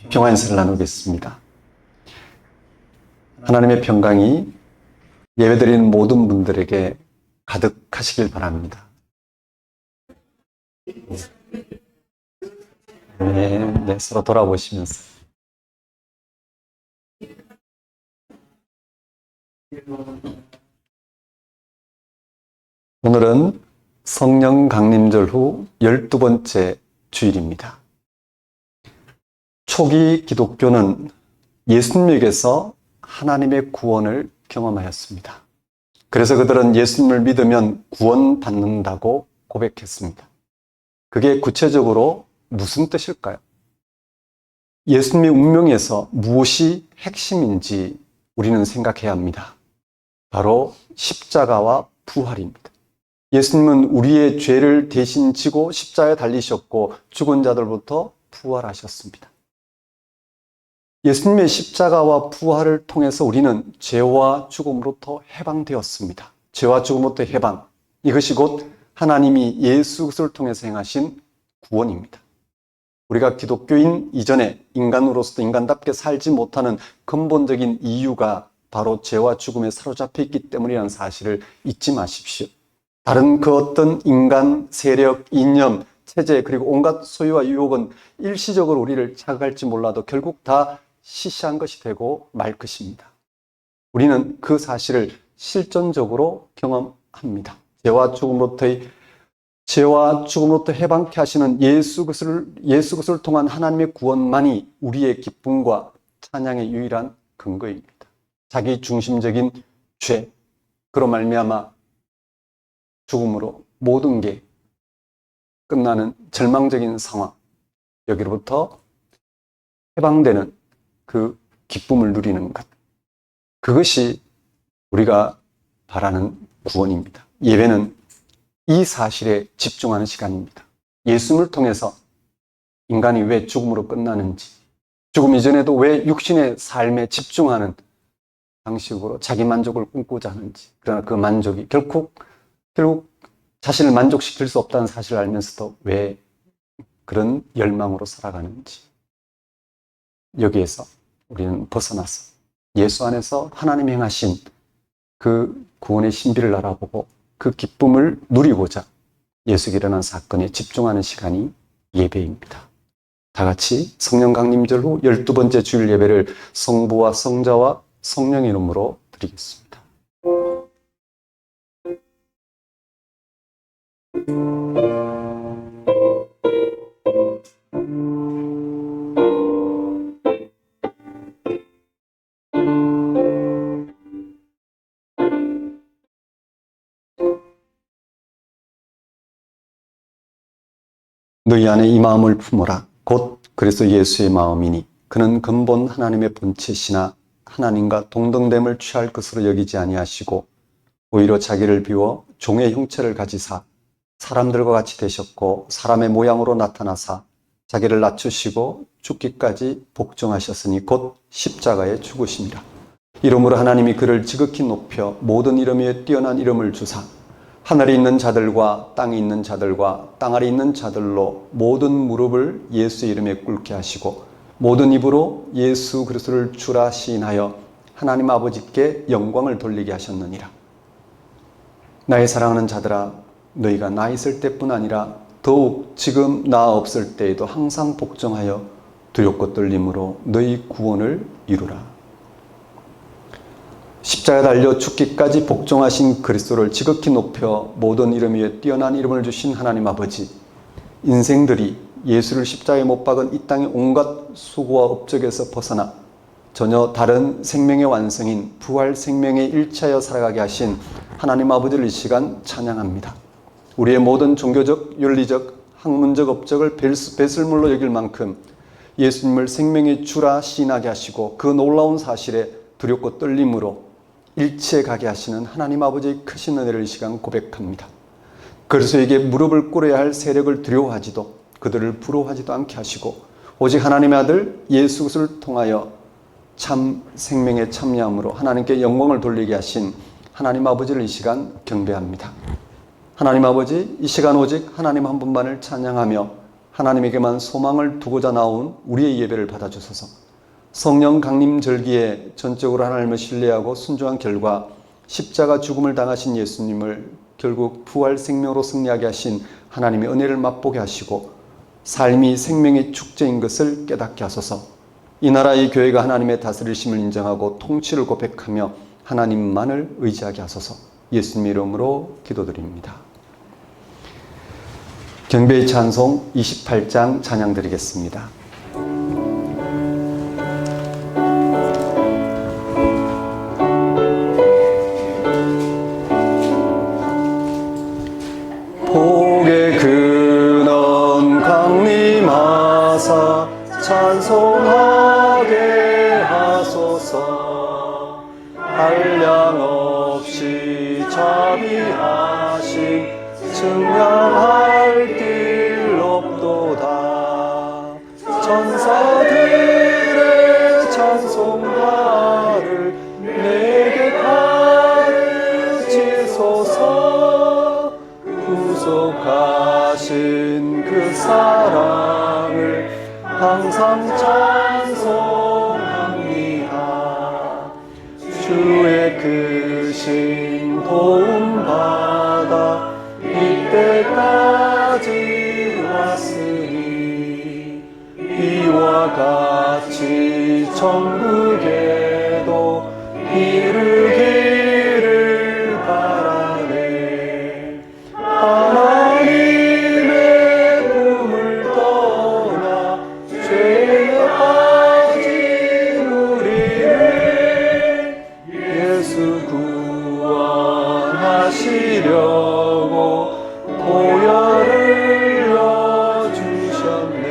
평화 인사를 나누겠습니다. 하나님의 평강이 예배드리는 모든 분들에게 가득하시길 바랍니다. 네, 서로 돌아보시면서. 오늘은 성령 강림절 후 12번째 주일입니다. 초기 기독교는 예수님에게서 하나님의 구원을 경험하였습니다. 그래서 그들은 예수님을 믿으면 구원받는다고 고백했습니다. 그게 구체적으로 무슨 뜻일까요? 예수님의 운명에서 무엇이 핵심인지 우리는 생각해야 합니다. 바로 십자가와 부활입니다. 예수님은 우리의 죄를 대신 지고 십자가에 달리셨고 죽은 자들부터 부활하셨습니다. 예수님의 십자가와 부활을 통해서 우리는 죄와 죽음으로부터 해방되었습니다. 죄와 죽음으로부터 해방, 이것이 곧 하나님이 예수 그리스도를 통해서 행하신 구원입니다. 우리가 기독교인 이전에 인간으로서도 인간답게 살지 못하는 근본적인 이유가 바로 죄와 죽음에 사로잡혀 있기 때문이라는 사실을 잊지 마십시오. 다른 그 어떤 인간, 세력, 이념, 체제 그리고 온갖 소유와 유혹은 일시적으로 우리를 자극할지 몰라도 결국 다 시시한 것이 되고 말 것입니다. 우리는 그 사실을 실존적으로 경험합니다. 죄와 죽음으로부터 해방케 하시는 예수 그리스도를 통한 하나님의 구원만이 우리의 기쁨과 찬양의 유일한 근거입니다. 자기 중심적인 죄, 그로 말미암아 죽음으로 모든 게 끝나는 절망적인 상황, 여기로부터 해방되는 그 기쁨을 누리는 것, 그것이 우리가 바라는 구원입니다. 예배는 이 사실에 집중하는 시간입니다. 예수님을 통해서 인간이 왜 죽음으로 끝나는지, 죽음 이전에도 왜 육신의 삶에 집중하는 방식으로 자기 만족을 꿈꾸자 하는지, 그러나 그 만족이 결국 자신을 만족시킬 수 없다는 사실을 알면서도 왜 그런 열망으로 살아가는지, 여기에서 우리는 벗어나서 예수 안에서 하나님이 행하신 그 구원의 신비를 알아보고 그 기쁨을 누리고자 예수께 일어난 사건에 집중하는 시간이 예배입니다. 다 같이 성령 강림절 후 12번째 주일 예배를 성부와 성자와 성령의 이름으로 드리겠습니다. 너희 안에 이 마음을 품어라. 곧 그리스도 예수의 마음이니 그는 근본 하나님의 본체시나 하나님과 동등됨을 취할 것으로 여기지 아니하시고 오히려 자기를 비워 종의 형체를 가지사 사람들과 같이 되셨고 사람의 모양으로 나타나사 자기를 낮추시고 죽기까지 복종하셨으니 곧 십자가에 죽으심이라. 이러므로 하나님이 그를 지극히 높여 모든 이름 위에 뛰어난 이름을 주사 하늘에 있는 자들과 땅에 있는 자들과 땅 아래 있는 자들로 모든 무릎을 예수의 이름에 꿇게 하시고 모든 입으로 예수 그리스도를 주라 시인하여 하나님 아버지께 영광을 돌리게 하셨느니라. 나의 사랑하는 자들아, 너희가 나 있을 때뿐 아니라 더욱 지금 나 없을 때에도 항상 복종하여 두렵고 떨림으로 너희 구원을 이루라. 십자가에 달려 죽기까지 복종하신 그리스도를 지극히 높여 모든 이름 위에 뛰어난 이름을 주신 하나님 아버지, 인생들이 예수를 십자가에 못 박은 이 땅의 온갖 수고와 업적에서 벗어나 전혀 다른 생명의 완성인 부활 생명에 일치하여 살아가게 하신 하나님 아버지를 이 시간 찬양합니다. 우리의 모든 종교적, 윤리적, 학문적 업적을 배설물로 여길 만큼 예수님을 생명의 주라 시인하게 하시고 그 놀라운 사실에 두렵고 떨림으로 일치해 가게 하시는 하나님 아버지의 크신 은혜를 이 시간 고백합니다. 그리스도에게 무릎을 꿇어야 할 세력을 두려워하지도 그들을 부러워하지도 않게 하시고 오직 하나님의 아들 예수 그리스도를 통하여 참 생명에 참여함으로 하나님께 영광을 돌리게 하신 하나님 아버지를 이 시간 경배합니다. 하나님 아버지, 이 시간 오직 하나님 한 분만을 찬양하며 하나님에게만 소망을 두고자 나온 우리의 예배를 받아주소서. 성령 강림 절기에 전적으로 하나님을 신뢰하고 순종한 결과 십자가 죽음을 당하신 예수님을 결국 부활 생명으로 승리하게 하신 하나님의 은혜를 맛보게 하시고 삶이 생명의 축제인 것을 깨닫게 하소서. 이 나라의 교회가 하나님의 다스리심을 인정하고 통치를 고백하며 하나님만을 의지하게 하소서. 예수님의 이름으로 기도드립니다. 경배의 찬송 28장 찬양 드리겠습니다. 복의 근원 강림하사 찬송하게 하소서. 한량 없이 자비하심 증량할 길 없도다. 천사들의 찬송가를 내게 가르치소서. 구속하신 그 사랑을 항상 찬송합니다. 주의 크신 도움 받아 이때까지 왔으니 이와 같이 천국에도 이르기를 바라네. 하나님의 품을 떠나 죄에 빠진 우리를 예수 구원하시려고 보혈을 넣어주셨네.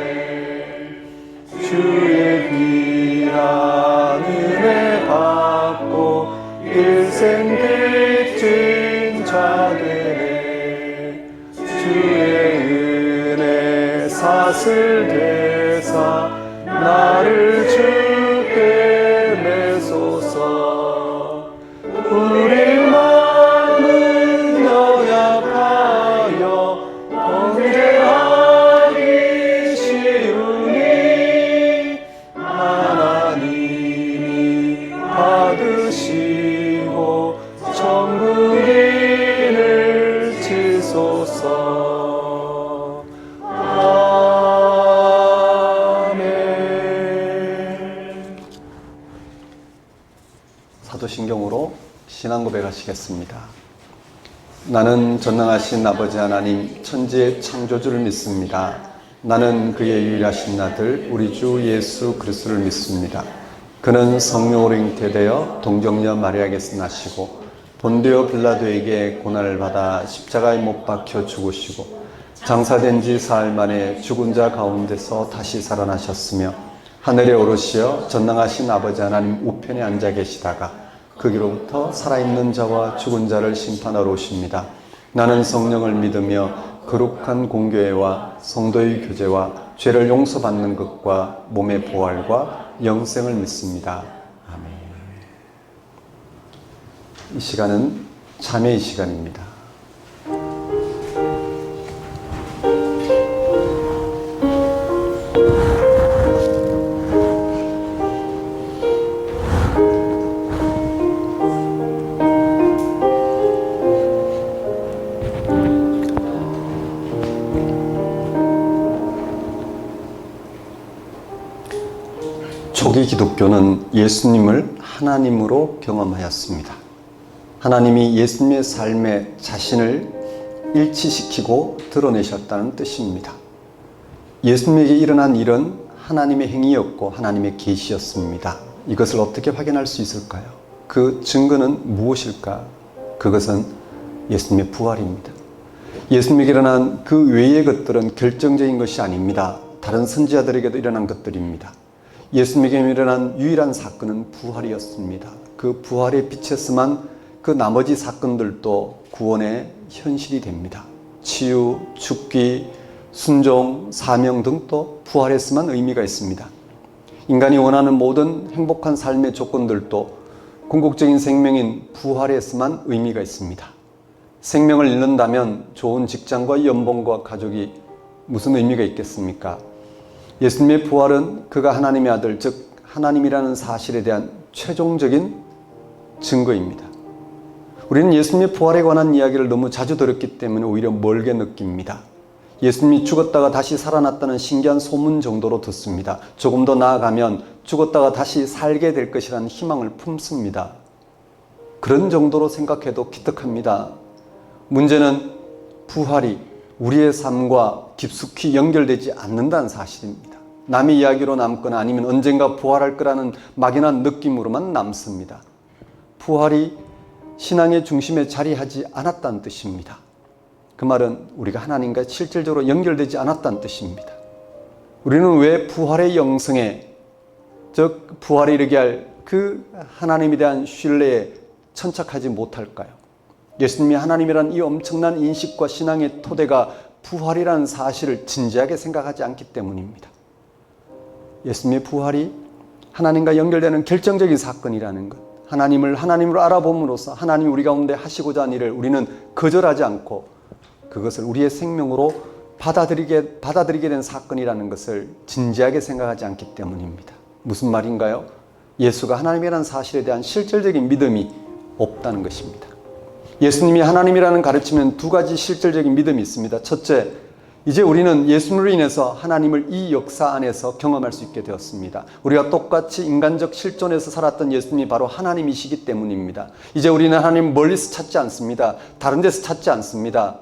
주의 귀한 은혜 받고 일생 빚진 자 되네. 주의 은혜 사슬 되사 나를 주께 매소서. 우리 마음은 연약하여 범죄하기 쉬우니 하나님이 받으시고 천국인을 치소서. 아멘. 사도신경으로 신앙 고백하시겠습니다. 나는 전능하신 아버지 하나님 천지의 창조주를 믿습니다. 나는 그의 유일하신 아들 우리 주 예수 그리스도를 믿습니다. 그는 성령으로 잉태되어 동정녀 마리아에게서 나시고 본디오 빌라도에게 고난을 받아 십자가에 못 박혀 죽으시고 장사된 지 사흘 만에 죽은 자 가운데서 다시 살아나셨으며 하늘에 오르시어 전능하신 아버지 하나님 우편에 앉아 계시다가 거기로부터 살아있는 자와 죽은 자를 심판하러 오십니다. 나는 성령을 믿으며 거룩한 공교회와 성도의 교제와 죄를 용서받는 것과 몸의 부활과 영생을 믿습니다. 아멘. 이 시간은 참회의 시간입니다. 초기 기독교는 예수님을 하나님으로 경험하였습니다. 하나님이 예수님의 삶에 자신을 일치시키고 드러내셨다는 뜻입니다. 예수님에게 일어난 일은 하나님의 행위였고 하나님의 계시였습니다. 이것을 어떻게 확인할 수 있을까요? 그 증거는 무엇일까? 그것은 예수님의 부활입니다. 예수님에게 일어난 그 외의 것들은 결정적인 것이 아닙니다. 다른 선지자들에게도 일어난 것들입니다. 예수님에게 일어난 유일한 사건은 부활이었습니다. 그 부활에 비춰서만 그 나머지 사건들도 구원의 현실이 됩니다. 치유, 죽기, 순종, 사명 등도 부활에서만 의미가 있습니다. 인간이 원하는 모든 행복한 삶의 조건들도 궁극적인 생명인 부활에서만 의미가 있습니다. 생명을 잃는다면 좋은 직장과 연봉과 가족이 무슨 의미가 있겠습니까? 예수님의 부활은 그가 하나님의 아들, 즉 하나님이라는 사실에 대한 최종적인 증거입니다. 우리는 예수님의 부활에 관한 이야기를 너무 자주 들었기 때문에 오히려 멀게 느낍니다. 예수님이 죽었다가 다시 살아났다는 신기한 소문 정도로 듣습니다. 조금 더 나아가면 죽었다가 다시 살게 될 것이라는 희망을 품습니다. 그런 정도로 생각해도 기특합니다. 문제는 부활이 우리의 삶과 깊숙이 연결되지 않는다는 사실입니다. 남의 이야기로 남거나 아니면 언젠가 부활할 거라는 막연한 느낌으로만 남습니다. 부활이 신앙의 중심에 자리하지 않았다는 뜻입니다. 그 말은 우리가 하나님과 실질적으로 연결되지 않았다는 뜻입니다. 우리는 왜 부활의 영성에, 즉 부활에 이르게 할 그 하나님에 대한 신뢰에 천착하지 못할까요? 예수님이 하나님이라는 이 엄청난 인식과 신앙의 토대가 부활이라는 사실을 진지하게 생각하지 않기 때문입니다. 예수님의 부활이 하나님과 연결되는 결정적인 사건이라는 것, 하나님을 하나님으로 알아봄으로써 하나님이 우리 가운데 하시고자 하는 일을 우리는 거절하지 않고 그것을 우리의 생명으로 받아들이게 된 사건이라는 것을 진지하게 생각하지 않기 때문입니다. 무슨 말인가요? 예수가 하나님이라는 사실에 대한 실질적인 믿음이 없다는 것입니다. 예수님이 하나님이라는 가르치면 두 가지 실질적인 믿음이 있습니다. 첫째, 이제 우리는 예수님으로 인해서 하나님을 이 역사 안에서 경험할 수 있게 되었습니다. 우리가 똑같이 인간적 실존에서 살았던 예수님이 바로 하나님이시기 때문입니다. 이제 우리는 하나님 멀리서 찾지 않습니다. 다른 데서 찾지 않습니다.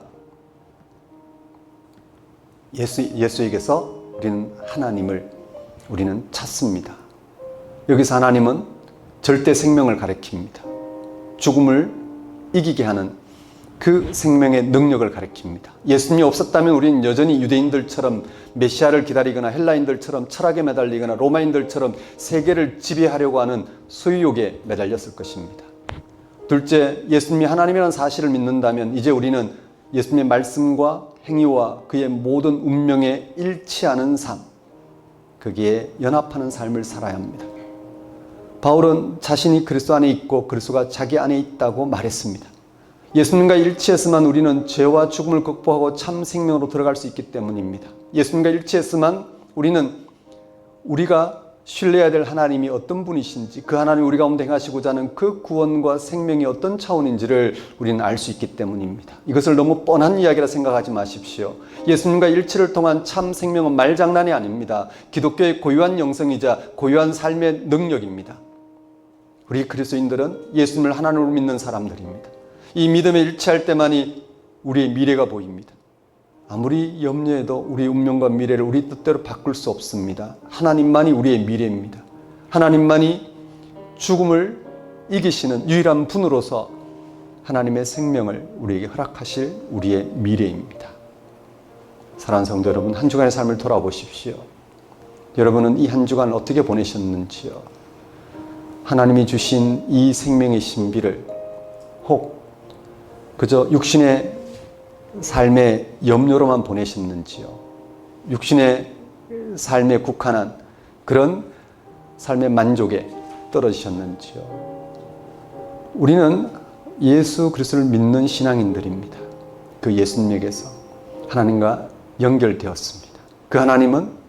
예수에게서 우리는 하나님을 우리는 찾습니다. 여기서 하나님은 절대 생명을 가리킵니다. 죽음을 이기게 하는 그 생명의 능력을 가리킵니다. 예수님이 없었다면 우리는 여전히 유대인들처럼 메시아를 기다리거나 헬라인들처럼 철학에 매달리거나 로마인들처럼 세계를 지배하려고 하는 소유욕에 매달렸을 것입니다. 둘째, 예수님이 하나님이라는 사실을 믿는다면 이제 우리는 예수님의 말씀과 행위와 그의 모든 운명에 일치하는 삶, 거기에 연합하는 삶을 살아야 합니다. 바울은 자신이 그리스도 안에 있고 그리스도가 자기 안에 있다고 말했습니다. 예수님과 일치했으면 우리는 죄와 죽음을 극복하고 참 생명으로 들어갈 수 있기 때문입니다. 예수님과 일치했으면 우리는 우리가 신뢰해야 될 하나님이 어떤 분이신지, 그 하나님이 우리 가운데 행하시고자 하는 그 구원과 생명이 어떤 차원인지를 우리는 알 수 있기 때문입니다. 이것을 너무 뻔한 이야기라 생각하지 마십시오. 예수님과 일치를 통한 참 생명은 말장난이 아닙니다. 기독교의 고유한 영성이자 고유한 삶의 능력입니다. 우리 그리스도인들은 예수님을 하나님으로 믿는 사람들입니다. 이 믿음에 일치할 때만이 우리의 미래가 보입니다. 아무리 염려해도 우리의 운명과 미래를 우리 뜻대로 바꿀 수 없습니다. 하나님만이 우리의 미래입니다. 하나님만이 죽음을 이기시는 유일한 분으로서 하나님의 생명을 우리에게 허락하실 우리의 미래입니다. 사랑하는 성도 여러분, 한 주간의 삶을 돌아보십시오. 여러분은 이 한 주간 어떻게 보내셨는지요? 하나님이 주신 이 생명의 신비를 혹 그저 육신의 삶의 염려로만 보내셨는지요? 육신의 삶에 국한한 그런 삶의 만족에 떨어지셨는지요? 우리는 예수 그리스도를 믿는 신앙인들입니다. 그 예수님에게서 하나님과 연결되었습니다. 그 하나님은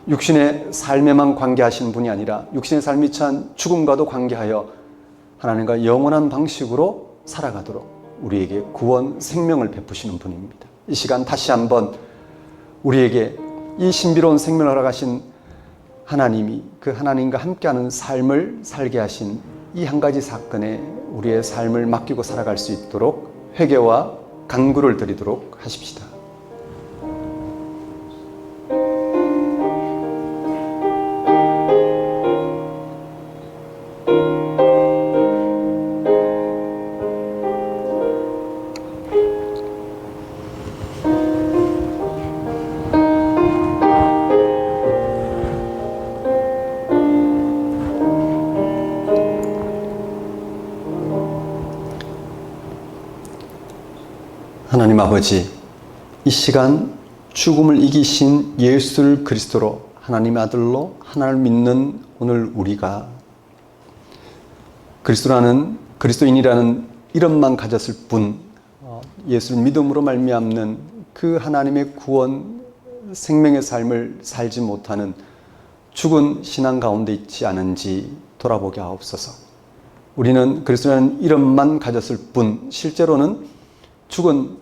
육신의 삶에만 관계하시는 분이 아니라 육신의 삶이 처한 죽음과도 관계하여 하나님과 영원한 방식으로 살아가도록 우리에게 구원, 생명을 베푸시는 분입니다. 이 시간 다시 한번 우리에게 이 신비로운 생명을 허락하신 하나님이 그 하나님과 함께하는 삶을 살게 하신 이 한 가지 사건에 우리의 삶을 맡기고 살아갈 수 있도록 회개와 간구를 드리도록 하십시다. 하나님 아버지, 이 시간 죽음을 이기신 예수 그리스도로 하나님의 아들로 하나님을 믿는 오늘 우리가 그리스도인이라는 이름만 가졌을 뿐 예수를 믿음으로 말미암는 그 하나님의 구원, 생명의 삶을 살지 못하는 죽은 신앙 가운데 있지 않은지 돌아보게 하옵소서. 우리는 그리스도라는 이름만 가졌을 뿐 실제로는 죽은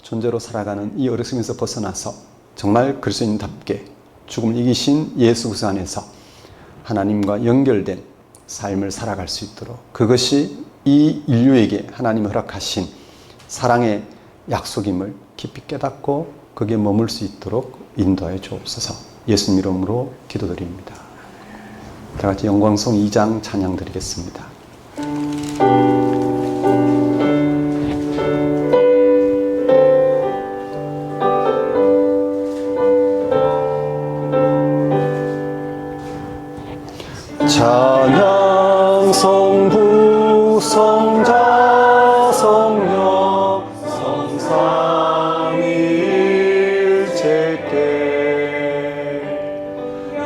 존재로 살아가는 이 어리석음에서 벗어나서 정말 그리스도인답게 죽음을 이기신 예수 그리스도 안에서 하나님과 연결된 삶을 살아갈 수 있도록, 그것이 이 인류에게 하나님이 허락하신 사랑의 약속임을 깊이 깨닫고 거기에 머물 수 있도록 인도하여 주옵소서. 예수님 이름으로 기도드립니다. 다 같이 영광송 2장 찬양 드리겠습니다. 찬양 성부 성자 성령 성삼위일체께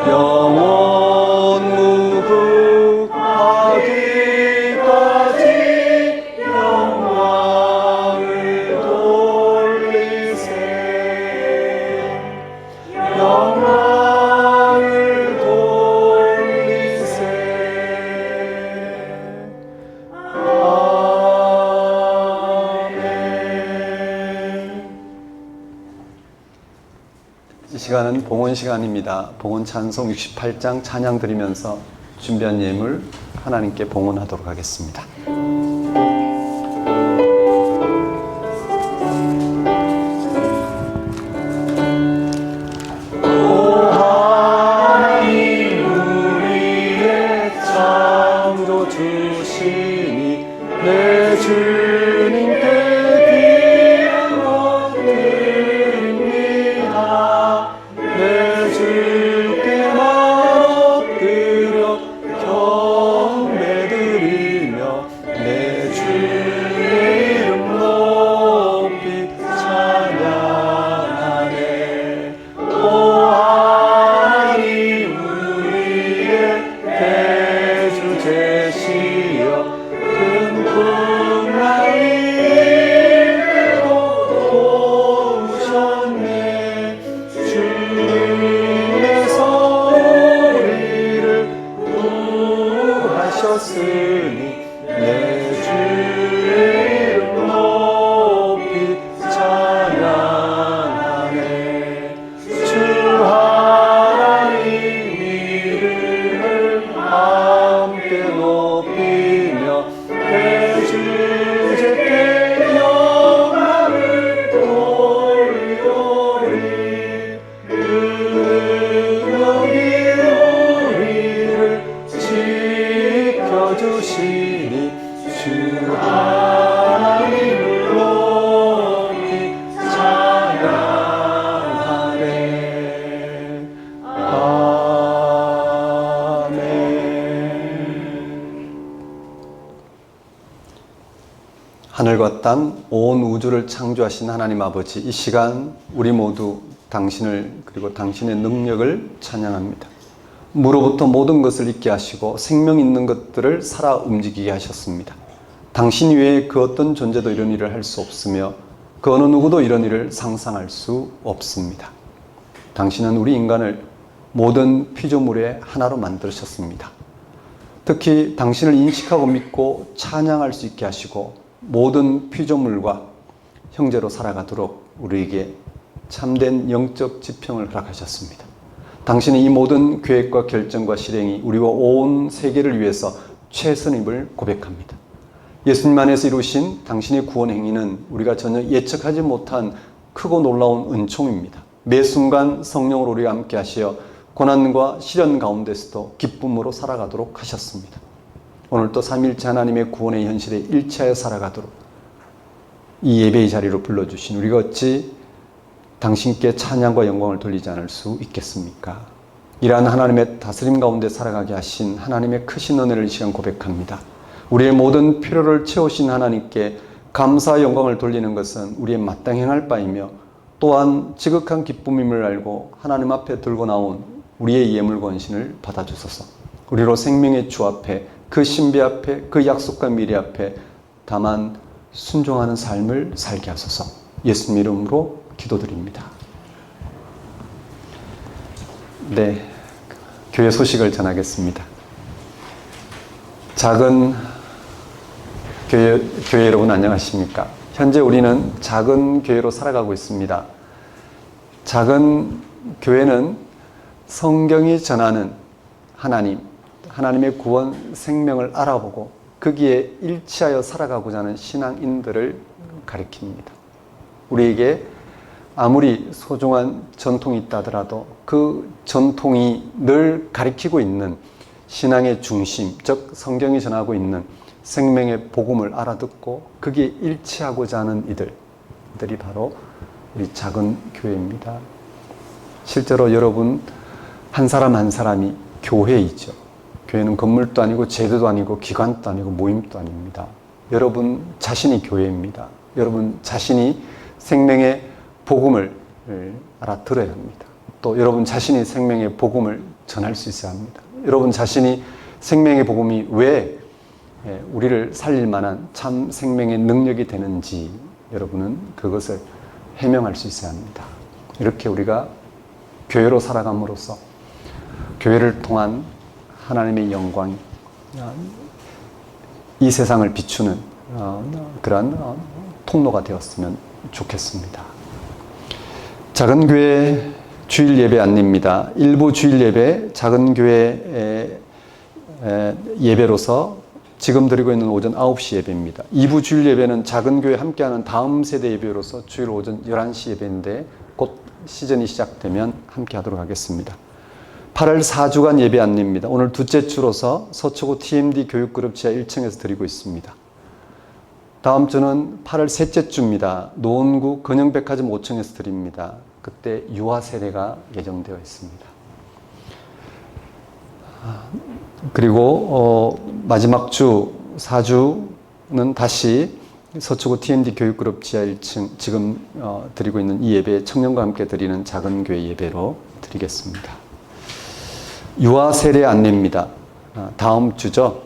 영원 무궁하기까지 영광을 돌리세. 영광을 돌리세. 이 시간은 봉헌 시간입니다. 봉헌 찬송 68장 찬양 드리면서 준비한 예물 하나님께 봉헌하도록 하겠습니다. 오 하나님 우리의 창조 주시니 내 주님께 내 주께만 엎드려 경배드리며 내 주의 이름 높이 찬양하네. 오 하나님 우리의 대주 되시어 큰 풍랑이 도우셨네. 주님께서 우리를 구하셨으니 내 주의 이름 높이 찬양하네. 주 하나님 이름을 함께 높이며 대주제께 영광을 돌리오리. 능력이 우리를 지켜주시니 주 하나님을 높이 찬양하네. 아멘. 하늘과 땅, 온 우주를 창조하신 하나님 아버지, 이 시간 우리 모두 당신을 그리고 당신의 능력을 찬양합니다. 무로부터 모든 것을 있게 하시고 생명 있는 것들을 살아 움직이게 하셨습니다. 당신 외에 그 어떤 존재도 이런 일을 할 수 없으며 그 어느 누구도 이런 일을 상상할 수 없습니다. 당신은 우리 인간을 모든 피조물의 하나로 만드셨습니다. 특히 당신을 인식하고 믿고 찬양할 수 있게 하시고 모든 피조물과 형제로 살아가도록 우리에게 참된 영적 지평을 허락하셨습니다. 당신의 이 모든 계획과 결정과 실행이 우리와 온 세계를 위해서 최선임을 고백합니다. 예수님 안에서 이루신 당신의 구원 행위는 우리가 전혀 예측하지 못한 크고 놀라운 은총입니다. 매 순간 성령으로 우리와 함께 하시어 고난과 시련 가운데서도 기쁨으로 살아가도록 하셨습니다. 오늘도 삼위일체 하나님의 구원의 현실에 일치하여 살아가도록 이 예배의 자리로 불러주신 우리가 어찌 당신께 찬양과 영광을 돌리지 않을 수 있겠습니까? 이러한 하나님의 다스림 가운데 살아가게 하신 하나님의 크신 은혜를 이 시간 고백합니다. 우리의 모든 필요를 채우신 하나님께 감사와 영광을 돌리는 것은 우리의 마땅히 행할 바이며 또한 지극한 기쁨임을 알고 하나님 앞에 들고 나온 우리의 예물 권신을 받아주소서. 우리로 생명의 주 앞에, 그 신비 앞에, 그 약속과 미래 앞에 다만 순종하는 삶을 살게 하소서. 예수님 이름으로 기도드립니다. 네, 교회 소식을 전하겠습니다. 작은 교회 여러분 안녕하십니까? 현재 우리는 작은 교회로 살아가고 있습니다. 작은 교회는 성경이 전하는 하나님의 구원 생명을 알아보고 거기에 일치하여 살아가고자 하는 신앙인들을 가리킵니다. 우리에게 아무리 소중한 전통이 있다 하더라도 그 전통이 늘 가리키고 있는 신앙의 중심, 즉 성경이 전하고 있는 생명의 복음을 알아듣고 거기에 일치하고자 하는 이들이 바로 우리 작은 교회입니다. 실제로 여러분 한 사람 한 사람이 교회이죠. 교회는 건물도 아니고 제도도 아니고 기관도 아니고 모임도 아닙니다. 여러분 자신이 교회입니다. 여러분 자신이 생명의 복음을 알아들어야 합니다. 또 여러분 자신이 생명의 복음을 전할 수 있어야 합니다. 여러분 자신이 생명의 복음이 왜 우리를 살릴 만한 참 생명의 능력이 되는지 여러분은 그것을 해명할 수 있어야 합니다. 이렇게 우리가 교회로 살아감으로써 교회를 통한 하나님의 영광이 이 세상을 비추는 그러한 통로가 되었으면 좋겠습니다. 작은 교회 주일 예배 안내입니다. 일부 주일 예배, 작은 교회 예배로서 지금 드리고 있는 오전 9시 예배입니다. 2부 주일 예배는 작은 교회 함께하는 다음 세대 예배로서 주일 오전 11시 예배인데 곧 시즌이 시작되면 함께하도록 하겠습니다. 8월 4주간 예배 안내입니다. 오늘 둘째 주로서 서초구 TMD 교육그룹 지하 1층에서 드리고 있습니다. 다음 주는 8월 셋째 주입니다. 노원구 근영백화점 5층에서 드립니다. 그때 유아 세례가 예정되어 있습니다. 그리고 마지막 주 4주는 다시 서초구 TMD 교육그룹 지하 1층 지금 드리고 있는 이 예배 청년과 함께 드리는 작은 교회 예배로 드리겠습니다. 유아 세례 안내입니다. 다음 주죠.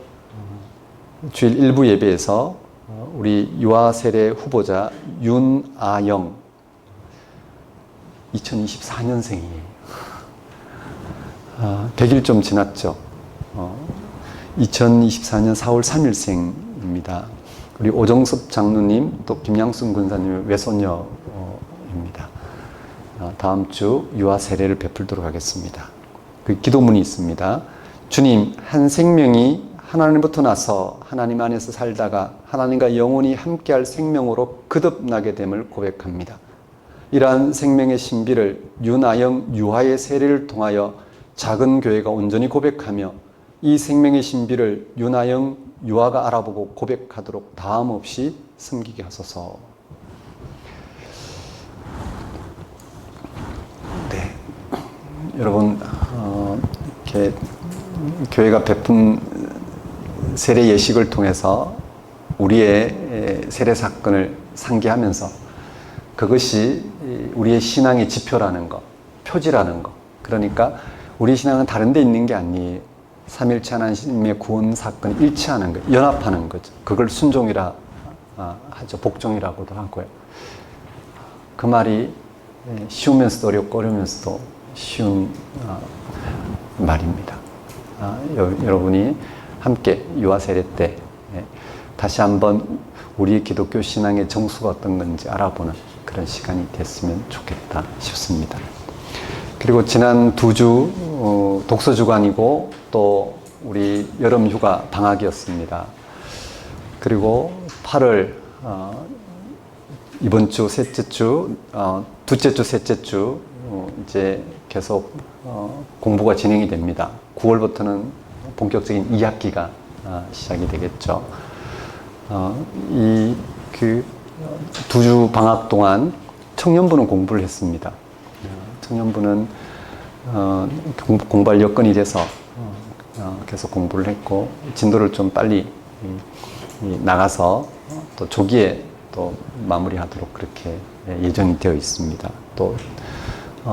주일 일부 예배에서 우리 유아 세례 후보자 윤아영 2024년생이에요. 100일 좀 지났죠. 2024년 4월 3일생입니다. 우리 오정섭 장로님 또 김양순 군사님의 외손녀입니다. 다음 주 유아 세례를 베풀도록 하겠습니다. 그 기도문이 있습니다. 주님, 한 생명이 하나님부터 나서 하나님 안에서 살다가 하나님과 영원히 함께할 생명으로 거듭나게 됨을 고백합니다. 이러한 생명의 신비를 윤아영 유아의 세례를 통하여 작은 교회가 온전히 고백하며 이 생명의 신비를 윤아영 유아가 알아보고 고백하도록 다함 없이 섬기게 하소서. 네, 여러분 이렇게 교회가 베푼 세례 예식을 통해서 우리의 세례 사건을 상기하면서 그것이 우리의 신앙의 지표라는 것, 표지라는 것. 그러니까 우리 신앙은 다른 데 있는 게 아니에요. 삼일체 하나님의 구원 사건이 일치하는 것, 연합하는 거죠. 그걸 순종이라 하죠. 복종이라고도 하고요. 그 말이 쉬우면서도 어렵고 어려우면서도 쉬운 말입니다. 여러분이 함께 유아 세례 때 다시 한번 우리의 기독교 신앙의 정수가 어떤 건지 알아보는 그런 시간이 됐으면 좋겠다 싶습니다. 그리고 지난 2주 독서주간이고 또 우리 여름휴가 방학이었습니다. 그리고 8월 이번 주 셋째 주, 둘째 주, 셋째 주 이제 계속 공부가 진행이 됩니다. 9월부터는 본격적인 2학기가 시작이 되겠죠. 이 그 2주 방학 동안 청년부는 공부를 했습니다. 청년부는 공부할 여건이 돼서 계속 공부를 했고 진도를 좀 빨리 나가서 또 조기에 또 마무리하도록 그렇게 예정이 되어 있습니다. 또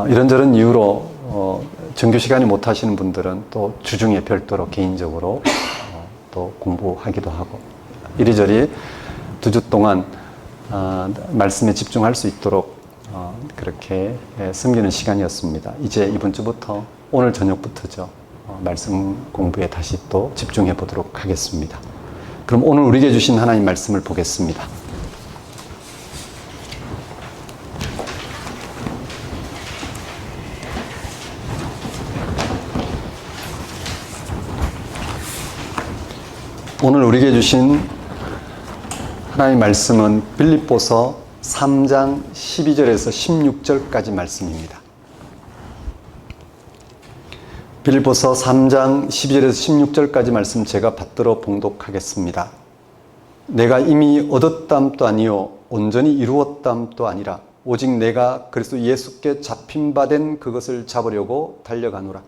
이런저런 이유로 정규 시간이 못 하시는 분들은 또 주중에 별도로 개인적으로 또 공부하기도 하고 이리저리 2주 동안 말씀에 집중할 수 있도록 그렇게 섬기는 시간이었습니다. 이제 이번 주부터 오늘 저녁부터죠. 말씀 공부에 다시 또 집중해 보도록 하겠습니다. 그럼 오늘 우리에게 주신 하나님 말씀을 보겠습니다. 오늘 우리에게 주신 하나님 말씀은 빌립보서 3장 12절에서 16절까지 말씀입니다. 빌립보서 3장 12절에서 16절까지 말씀 제가 받들어 봉독하겠습니다. 내가 이미 얻었담도 아니요 온전히 이루었담도 아니라 오직 내가 그리스도 예수께 잡힌 바 된 그것을 잡으려고 달려가노라.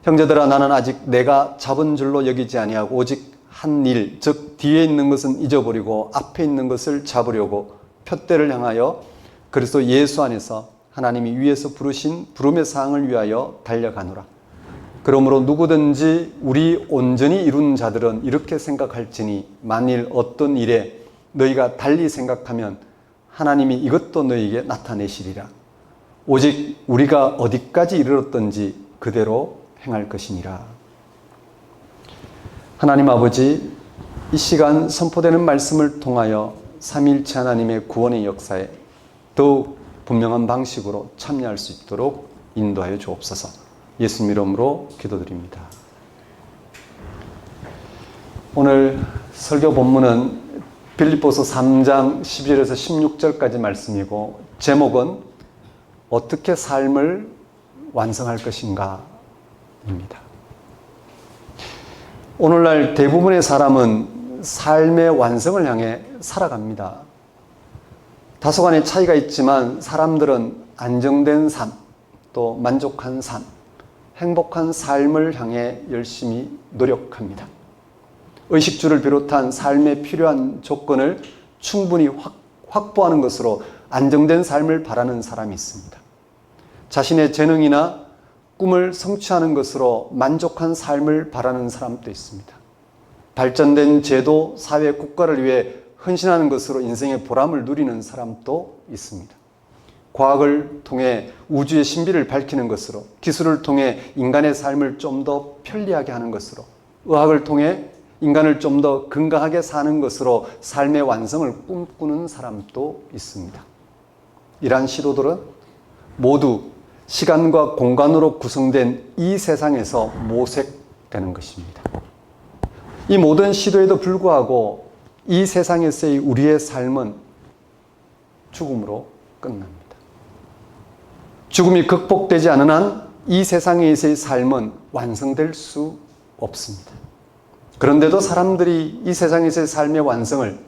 형제들아 나는 아직 내가 잡은 줄로 여기지 아니하고 오직 한 일, 즉 뒤에 있는 것은 잊어버리고 앞에 있는 것을 잡으려고 표대를 향하여 그리스도 예수 안에서 하나님이 위에서 부르신 부름의 사항을 위하여 달려가노라. 그러므로 누구든지 우리 온전히 이룬 자들은 이렇게 생각할지니 만일 어떤 일에 너희가 달리 생각하면 하나님이 이것도 너희에게 나타내시리라. 오직 우리가 어디까지 이르렀던지 그대로 행할 것이니라. 하나님 아버지, 이 시간 선포되는 말씀을 통하여 삼위일체 하나님의 구원의 역사에 더욱 분명한 방식으로 참여할 수 있도록 인도하여 주옵소서. 예수님 이름으로 기도드립니다. 오늘 설교 본문은 빌립보서 3장 12절에서 16절까지 말씀이고 제목은 어떻게 삶을 완성할 것인가 입니다. 오늘날 대부분의 사람은 삶의 완성을 향해 살아갑니다. 다소간의 차이가 있지만 사람들은 안정된 삶, 또 만족한 삶, 행복한 삶을 향해 열심히 노력합니다. 의식주를 비롯한 삶에 필요한 조건을 충분히 확보하는 것으로 안정된 삶을 바라는 사람이 있습니다. 자신의 재능이나 꿈을 성취하는 것으로 만족한 삶을 바라는 사람도 있습니다. 발전된 제도, 사회, 국가를 위해 헌신하는 것으로 인생의 보람을 누리는 사람도 있습니다. 과학을 통해 우주의 신비를 밝히는 것으로, 기술을 통해 인간의 삶을 좀 더 편리하게 하는 것으로, 의학을 통해 인간을 좀 더 건강하게 사는 것으로 삶의 완성을 꿈꾸는 사람도 있습니다. 이러한 시도들은 모두 시간과 공간으로 구성된 이 세상에서 모색되는 것입니다. 이 모든 시도에도 불구하고 이 세상에서의 우리의 삶은 죽음으로 끝납니다. 죽음이 극복되지 않은 한 이 세상에서의 삶은 완성될 수 없습니다. 그런데도 사람들이 이 세상에서의 삶의 완성을,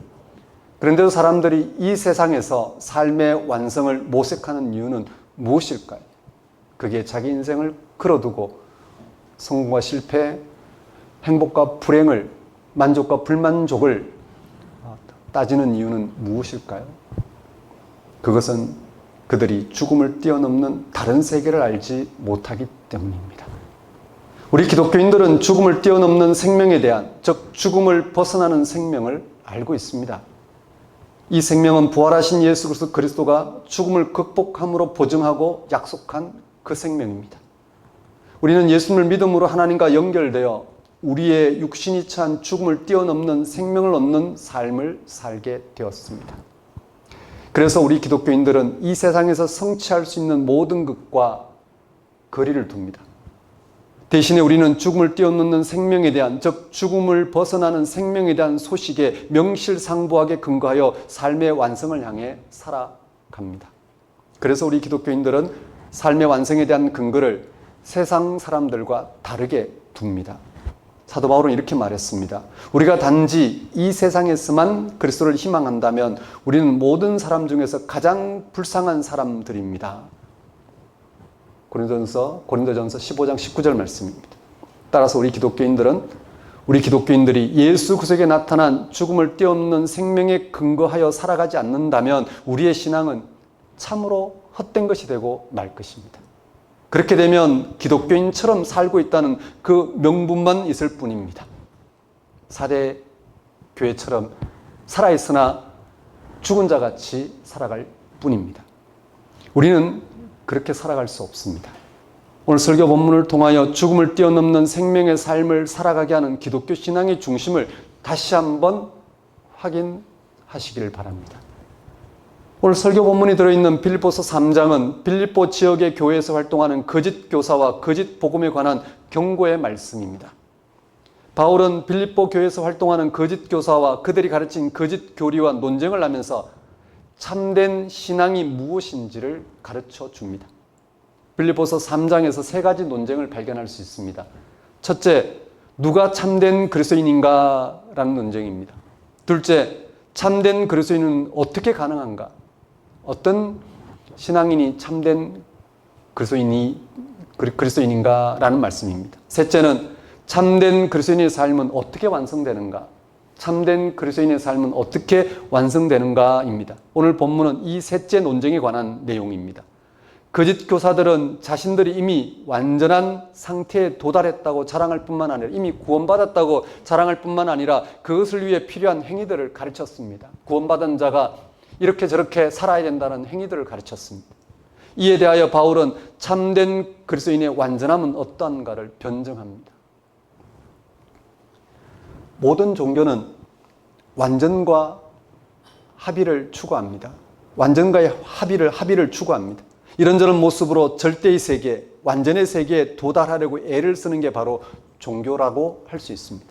그런데도 사람들이 이 세상에서 삶의 완성을 모색하는 이유는 무엇일까요? 그게 자기 인생을 걸어두고 성공과 실패, 행복과 불행을, 만족과 불만족을 따지는 이유는 무엇일까요? 그것은 그들이 죽음을 뛰어넘는 다른 세계를 알지 못하기 때문입니다. 우리 기독교인들은 죽음을 뛰어넘는 생명에 대한, 즉 죽음을 벗어나는 생명을 알고 있습니다. 이 생명은 부활하신 예수 그리스도가 죽음을 극복함으로 보증하고 약속한 그 생명입니다. 우리는 예수님을 믿음으로 하나님과 연결되어 우리의 육신이 처한 죽음을 뛰어넘는 생명을 얻는 삶을 살게 되었습니다. 그래서 우리 기독교인들은 이 세상에서 성취할 수 있는 모든 것과 거리를 둡니다. 대신에 우리는 죽음을 뛰어넘는 생명에 대한, 즉 죽음을 벗어나는 생명에 대한 소식에 명실상부하게 근거하여 삶의 완성을 향해 살아갑니다. 그래서 우리 기독교인들은 삶의 완성에 대한 근거를 세상 사람들과 다르게 둡니다. 사도 바울은 이렇게 말했습니다. 우리가 단지 이 세상에서만 그리스도를 희망한다면 우리는 모든 사람 중에서 가장 불쌍한 사람들입니다. 고린도전서 15장 19절 말씀입니다. 따라서 우리 기독교인들이 예수 그리스도에게 나타난 죽음을 뛰어넘는 생명에 근거하여 살아가지 않는다면 우리의 신앙은 참으로 헛된 것이 되고 말 것입니다. 그렇게 되면 기독교인처럼 살고 있다는 그 명분만 있을 뿐입니다. 사대 교회처럼 살아있으나 죽은 자같이 살아갈 뿐입니다. 우리는 그렇게 살아갈 수 없습니다. 오늘 설교 본문을 통하여 죽음을 뛰어넘는 생명의 삶을 살아가게 하는 기독교 신앙의 중심을 다시 한번 확인하시기를 바랍니다. 오늘 설교 본문이 들어있는 빌립보서 3장은 빌립보 지역의 교회에서 활동하는 거짓 교사와 거짓 복음에 관한 경고의 말씀입니다. 바울은 빌립보 교회에서 활동하는 거짓 교사와 그들이 가르친 거짓 교리와 논쟁을 하면서 참된 신앙이 무엇인지를 가르쳐 줍니다. 빌립보서 3장에서 세 가지 논쟁을 발견할 수 있습니다. 첫째, 누가 참된 그리스도인인가? 라는 논쟁입니다. 둘째, 참된 그리스도인은 어떻게 가능한가? 어떤 신앙인이 참된 그리스도인인가? 라는 말씀입니다. 셋째는 참된 그리스도인의 삶은 어떻게 완성되는가? 참된 그리스도인의 삶은 어떻게 완성되는가입니다. 오늘 본문은 이 셋째 논쟁에 관한 내용입니다. 거짓 교사들은 자신들이 이미 완전한 상태에 도달했다고 자랑할 뿐만 아니라 이미 구원받았다고 자랑할 뿐만 아니라 그것을 위해 필요한 행위들을 가르쳤습니다. 구원받은 자가 이렇게 저렇게 살아야 된다는 행위들을 가르쳤습니다. 이에 대하여 바울은 참된 그리스도인의 완전함은 어떠한가를 변증합니다. 모든 종교는 완전과 합의를 추구합니다. 완전과의 합의를 추구합니다. 이런저런 모습으로 절대의 세계, 완전의 세계에 도달하려고 애를 쓰는 게 바로 종교라고 할 수 있습니다.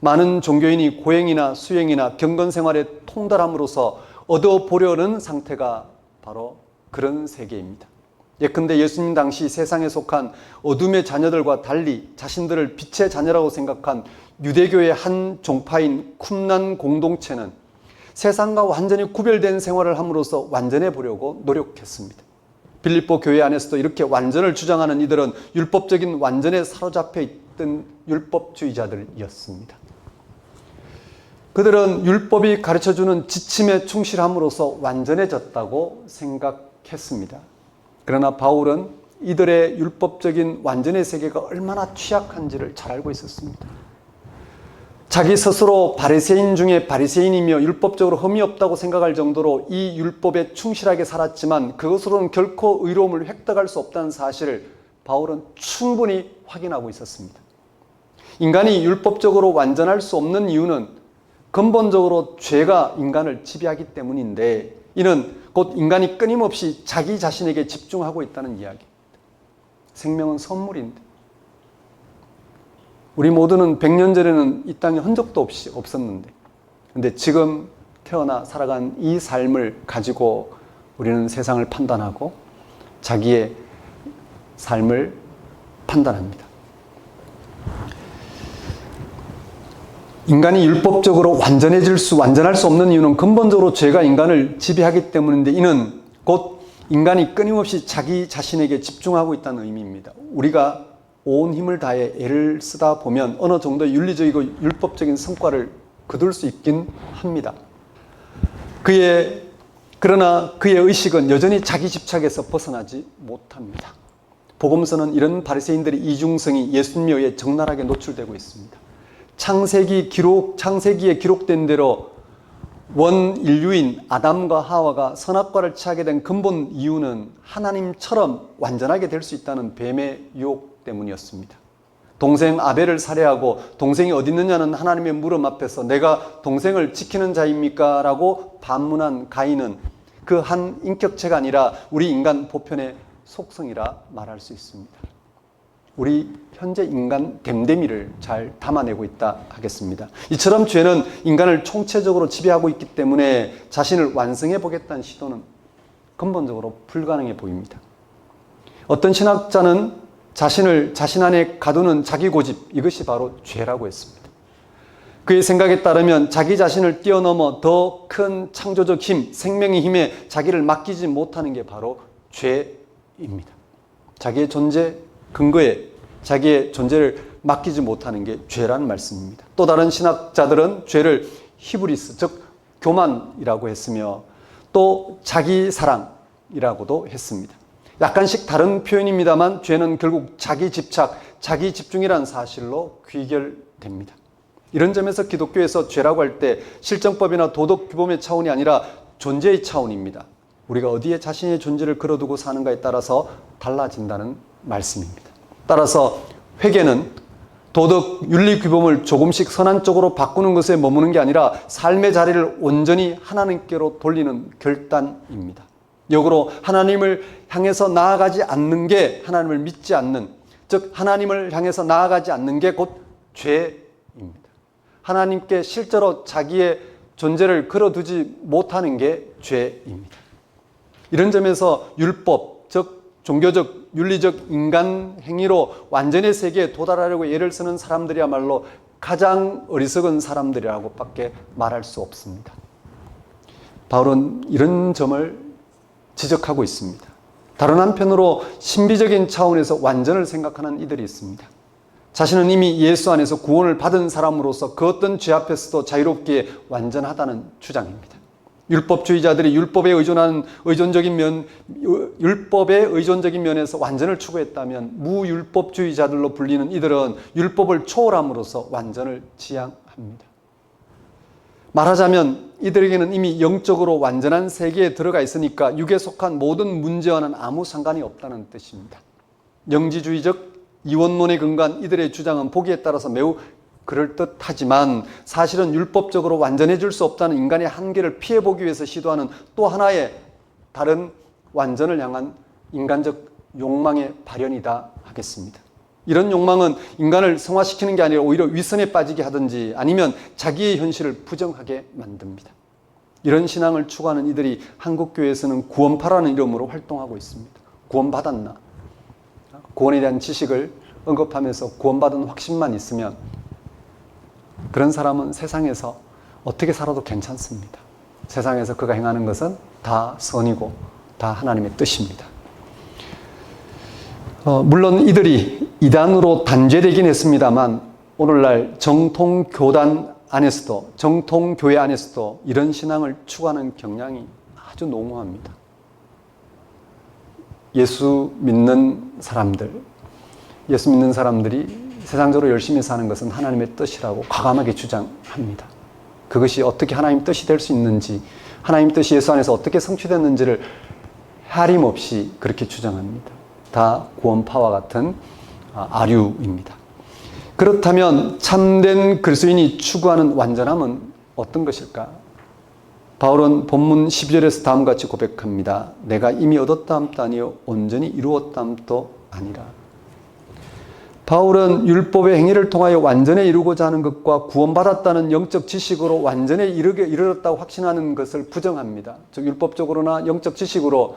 많은 종교인이 고행이나 수행이나 경건 생활에 통달함으로써 얻어보려는 상태가 바로 그런 세계입니다. 예컨대 예수님 당시 세상에 속한 어둠의 자녀들과 달리 자신들을 빛의 자녀라고 생각한 유대교의 한 종파인 쿰란 공동체는 세상과 완전히 구별된 생활을 함으로써 완전해 보려고 노력했습니다. 빌립보 교회 안에서도 이렇게 완전을 주장하는 이들은 율법적인 완전에 사로잡혀 있던 율법주의자들이었습니다. 그들은 율법이 가르쳐주는 지침에 충실함으로써 완전해졌다고 생각했습니다. 그러나 바울은 이들의 율법적인 완전의 세계가 얼마나 취약한지를 잘 알고 있었습니다. 자기 스스로 바리새인 중에 바리새인이며 율법적으로 흠이 없다고 생각할 정도로 이 율법에 충실하게 살았지만 그것으로는 결코 의로움을 획득할 수 없다는 사실을 바울은 충분히 확인하고 있었습니다. 인간이 율법적으로 완전할 수 없는 이유는 근본적으로 죄가 인간을 지배하기 때문인데 이는 곧 인간이 끊임없이 자기 자신에게 집중하고 있다는 이야기입니다. 생명은 선물인데 우리 모두는 100년 전에는 이 땅에 흔적도 없이 없었는데 근데 지금 태어나 살아간 이 삶을 가지고 우리는 세상을 판단하고 자기의 삶을 판단합니다. 인간이 율법적으로 완전할 수 없는 이유는 근본적으로 죄가 인간을 지배하기 때문인데 이는 곧 인간이 끊임없이 자기 자신에게 집중하고 있다는 의미입니다. 우리가 온 힘을 다해 애를 쓰다 보면 어느 정도의 윤리적이고 율법적인 성과를 거둘 수 있긴 합니다. 그러나 그의 의식은 여전히 자기 집착에서 벗어나지 못합니다. 복음서는 이런 바리새인들의 이중성이 예수님에 의해 적나라하게 노출되고 있습니다. 창세기에 기록된 대로 원 인류인 아담과 하와가 선악과를 취하게 된 근본 이유는 하나님처럼 완전하게 될 수 있다는 뱀의 유혹 때문이었습니다. 동생 아벨을 살해하고 동생이 어디 있느냐는 하나님의 물음 앞에서 내가 동생을 지키는 자입니까? 라고 반문한 가인은 그 한 인격체가 아니라 우리 인간 보편의 속성이라 말할 수 있습니다. 우리 현재 인간 댐데미를 잘 담아내고 있다 하겠습니다. 이처럼 죄는 인간을 총체적으로 지배하고 있기 때문에 자신을 완성해 보겠다는 시도는 근본적으로 불가능해 보입니다. 어떤 신학자는 자신 안에 가두는 자기 고집, 이것이 바로 죄라고 했습니다. 그의 생각에 따르면 자기 자신을 뛰어넘어 더 큰 창조적 힘, 생명의 힘에 자기를 맡기지 못하는 게 바로 죄입니다. 자기의 존재 근거에 자기의 존재를 맡기지 못하는 게 죄라는 말씀입니다. 또 다른 신학자들은 죄를 히브리스, 즉 교만이라고 했으며 또 자기 사랑이라고도 했습니다. 약간씩 다른 표현입니다만 죄는 결국 자기 집착, 자기 집중이라는 사실로 귀결됩니다. 이런 점에서 기독교에서 죄라고 할 때 실정법이나 도덕 규범의 차원이 아니라 존재의 차원입니다. 우리가 어디에 자신의 존재를 걸어두고 사는가에 따라서 달라진다는 말씀입니다. 따라서 회개는 도덕, 윤리 규범을 조금씩 선한 쪽으로 바꾸는 것에 머무는 게 아니라 삶의 자리를 온전히 하나님께로 돌리는 결단입니다. 역으로 하나님을 향해서 나아가지 않는 게 하나님을 믿지 않는, 즉 하나님을 향해서 나아가지 않는 게 곧 죄입니다. 하나님께 실제로 자기의 존재를 걸어두지 못하는 게 죄입니다. 이런 점에서 율법, 즉 종교적, 윤리적 인간 행위로 완전의 세계에 도달하려고 애를 쓰는 사람들이야말로 가장 어리석은 사람들이라고 밖에 말할 수 없습니다. 바울은 이런 점을 지적하고 있습니다. 다른 한편으로 신비적인 차원에서 완전을 생각하는 이들이 있습니다. 자신은 이미 예수 안에서 구원을 받은 사람으로서 그 어떤 죄 앞에서도 자유롭게 완전하다는 주장입니다. 율법주의자들이 율법에 의존적인 면에서 완전을 추구했다면 무율법주의자들로 불리는 이들은 율법을 초월함으로써 완전을 지향합니다. 말하자면 이들에게는 이미 영적으로 완전한 세계에 들어가 있으니까 육에 속한 모든 문제와는 아무 상관이 없다는 뜻입니다. 영지주의적 이원론에 근거한 이들의 주장은 보기에 따라서 매우 그럴듯하지만 사실은 율법적으로 완전해질 수 없다는 인간의 한계를 피해보기 위해서 시도하는 또 하나의 다른 완전을 향한 인간적 욕망의 발현이다 하겠습니다. 이런 욕망은 인간을 성화시키는 게 아니라 오히려 위선에 빠지게 하든지 아니면 자기의 현실을 부정하게 만듭니다. 이런 신앙을 추구하는 이들이 한국교회에서는 구원파라는 이름으로 활동하고 있습니다. 구원받았나? 구원에 대한 지식을 언급하면서 구원받은 확신만 있으면 그런 사람은 세상에서 어떻게 살아도 괜찮습니다. 세상에서 그가 행하는 것은 다 선이고 다 하나님의 뜻입니다. 물론 이들이 이단으로 단죄되긴 했습니다만 오늘날 정통교단 안에서도 정통교회 안에서도 이런 신앙을 추구하는 경향이 아주 농후합니다. 예수 믿는 사람들이 세상적으로 열심히 사는 것은 하나님의 뜻이라고 과감하게 주장합니다. 그것이 어떻게 하나님 뜻이 될 수 있는지, 하나님 뜻이 예수 안에서 어떻게 성취됐는지를 하림없이 그렇게 주장합니다. 다 구원파와 같은 아류입니다. 그렇다면 참된 그리스도인이 추구하는 완전함은 어떤 것일까? 바울은 본문 12절에서 다음과 같이 고백합니다. 내가 이미 얻었다 함도 아니요 온전히 이루었다 함도 아니라. 바울은 율법의 행위를 통하여 완전에 이루고자 하는 것과 구원받았다는 영적 지식으로 완전에 이르렀다고 확신하는 것을 부정합니다. 즉 율법적으로나 영적 지식으로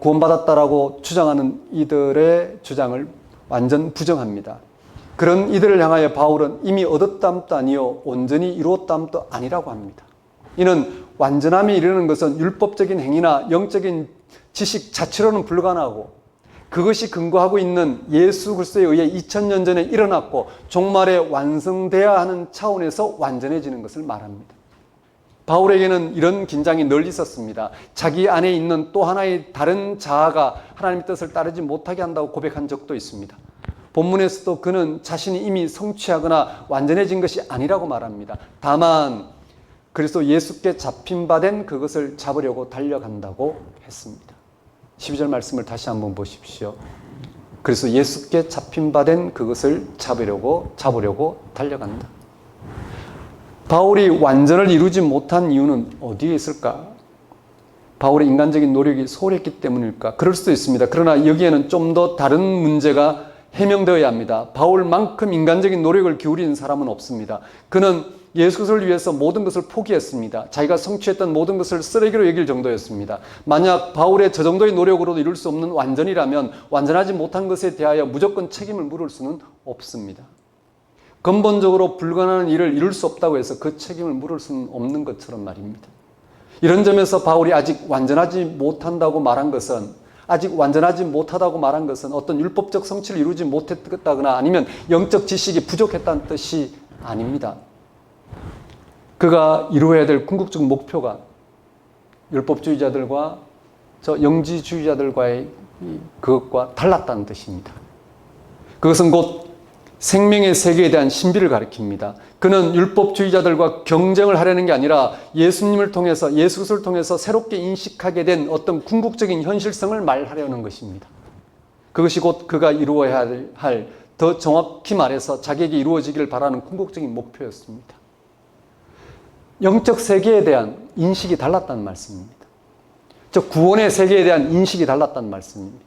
구원받았다라고 주장하는 이들의 주장을 완전 부정합니다. 그런 이들을 향하여 바울은 이미 얻었다 함도 아니요 온전히 이루었다 함도 아니라고 합니다. 이는 완전함에 이르는 것은 율법적인 행위나 영적인 지식 자체로는 불가능하고 그것이 근거하고 있는 예수 그리스도에 의해 2000년 전에 일어났고 종말에 완성되어야 하는 차원에서 완전해지는 것을 말합니다. 바울에게는 이런 긴장이 늘 있었습니다. 자기 안에 있는 또 하나의 다른 자아가 하나님의 뜻을 따르지 못하게 한다고 고백한 적도 있습니다. 본문에서도 그는 자신이 이미 성취하거나 완전해진 것이 아니라고 말합니다. 다만 그리스도 예수께 잡힌 바 된 그것을 잡으려고 달려간다고 했습니다. 12절 말씀을 다시 한번 보십시오. 그래서 예수께 잡힌 바 된 그것을 잡으려고 달려간다. 바울이 완전을 이루지 못한 이유는 어디에 있을까? 바울의 인간적인 노력이 소홀했기 때문일까? 그럴 수도 있습니다. 그러나 여기에는 좀 더 다른 문제가 해명되어야 합니다. 바울만큼 인간적인 노력을 기울인 사람은 없습니다. 그는 예수 그리스도를 위해서 모든 것을 포기했습니다. 자기가 성취했던 모든 것을 쓰레기로 여길 정도였습니다. 만약 바울의 저 정도의 노력으로도 이룰 수 없는 완전이라면 완전하지 못한 것에 대하여 무조건 책임을 물을 수는 없습니다. 근본적으로 불가능한 일을 이룰 수 없다고 해서 그 책임을 물을 수는 없는 것처럼 말입니다. 이런 점에서 바울이 아직 완전하지 못하다고 말한 것은 어떤 율법적 성취를 이루지 못했다거나 아니면 영적 지식이 부족했다는 뜻이 아닙니다. 그가 이루어야 될 궁극적 목표가 율법주의자들과 저 영지주의자들과의 그것과 달랐다는 뜻입니다. 그것은 곧 생명의 세계에 대한 신비를 가리킵니다. 그는 율법주의자들과 경쟁을 하려는 게 아니라 예수님을 통해서, 예수 그리스도를 통해서 새롭게 인식하게 된 어떤 궁극적인 현실성을 말하려는 것입니다. 그것이 곧 그가 이루어야 할, 더 정확히 말해서 자기에게 이루어지기를 바라는 궁극적인 목표였습니다. 영적 세계에 대한 인식이 달랐다는 말씀입니다. 즉 구원의 세계에 대한 인식이 달랐다는 말씀입니다.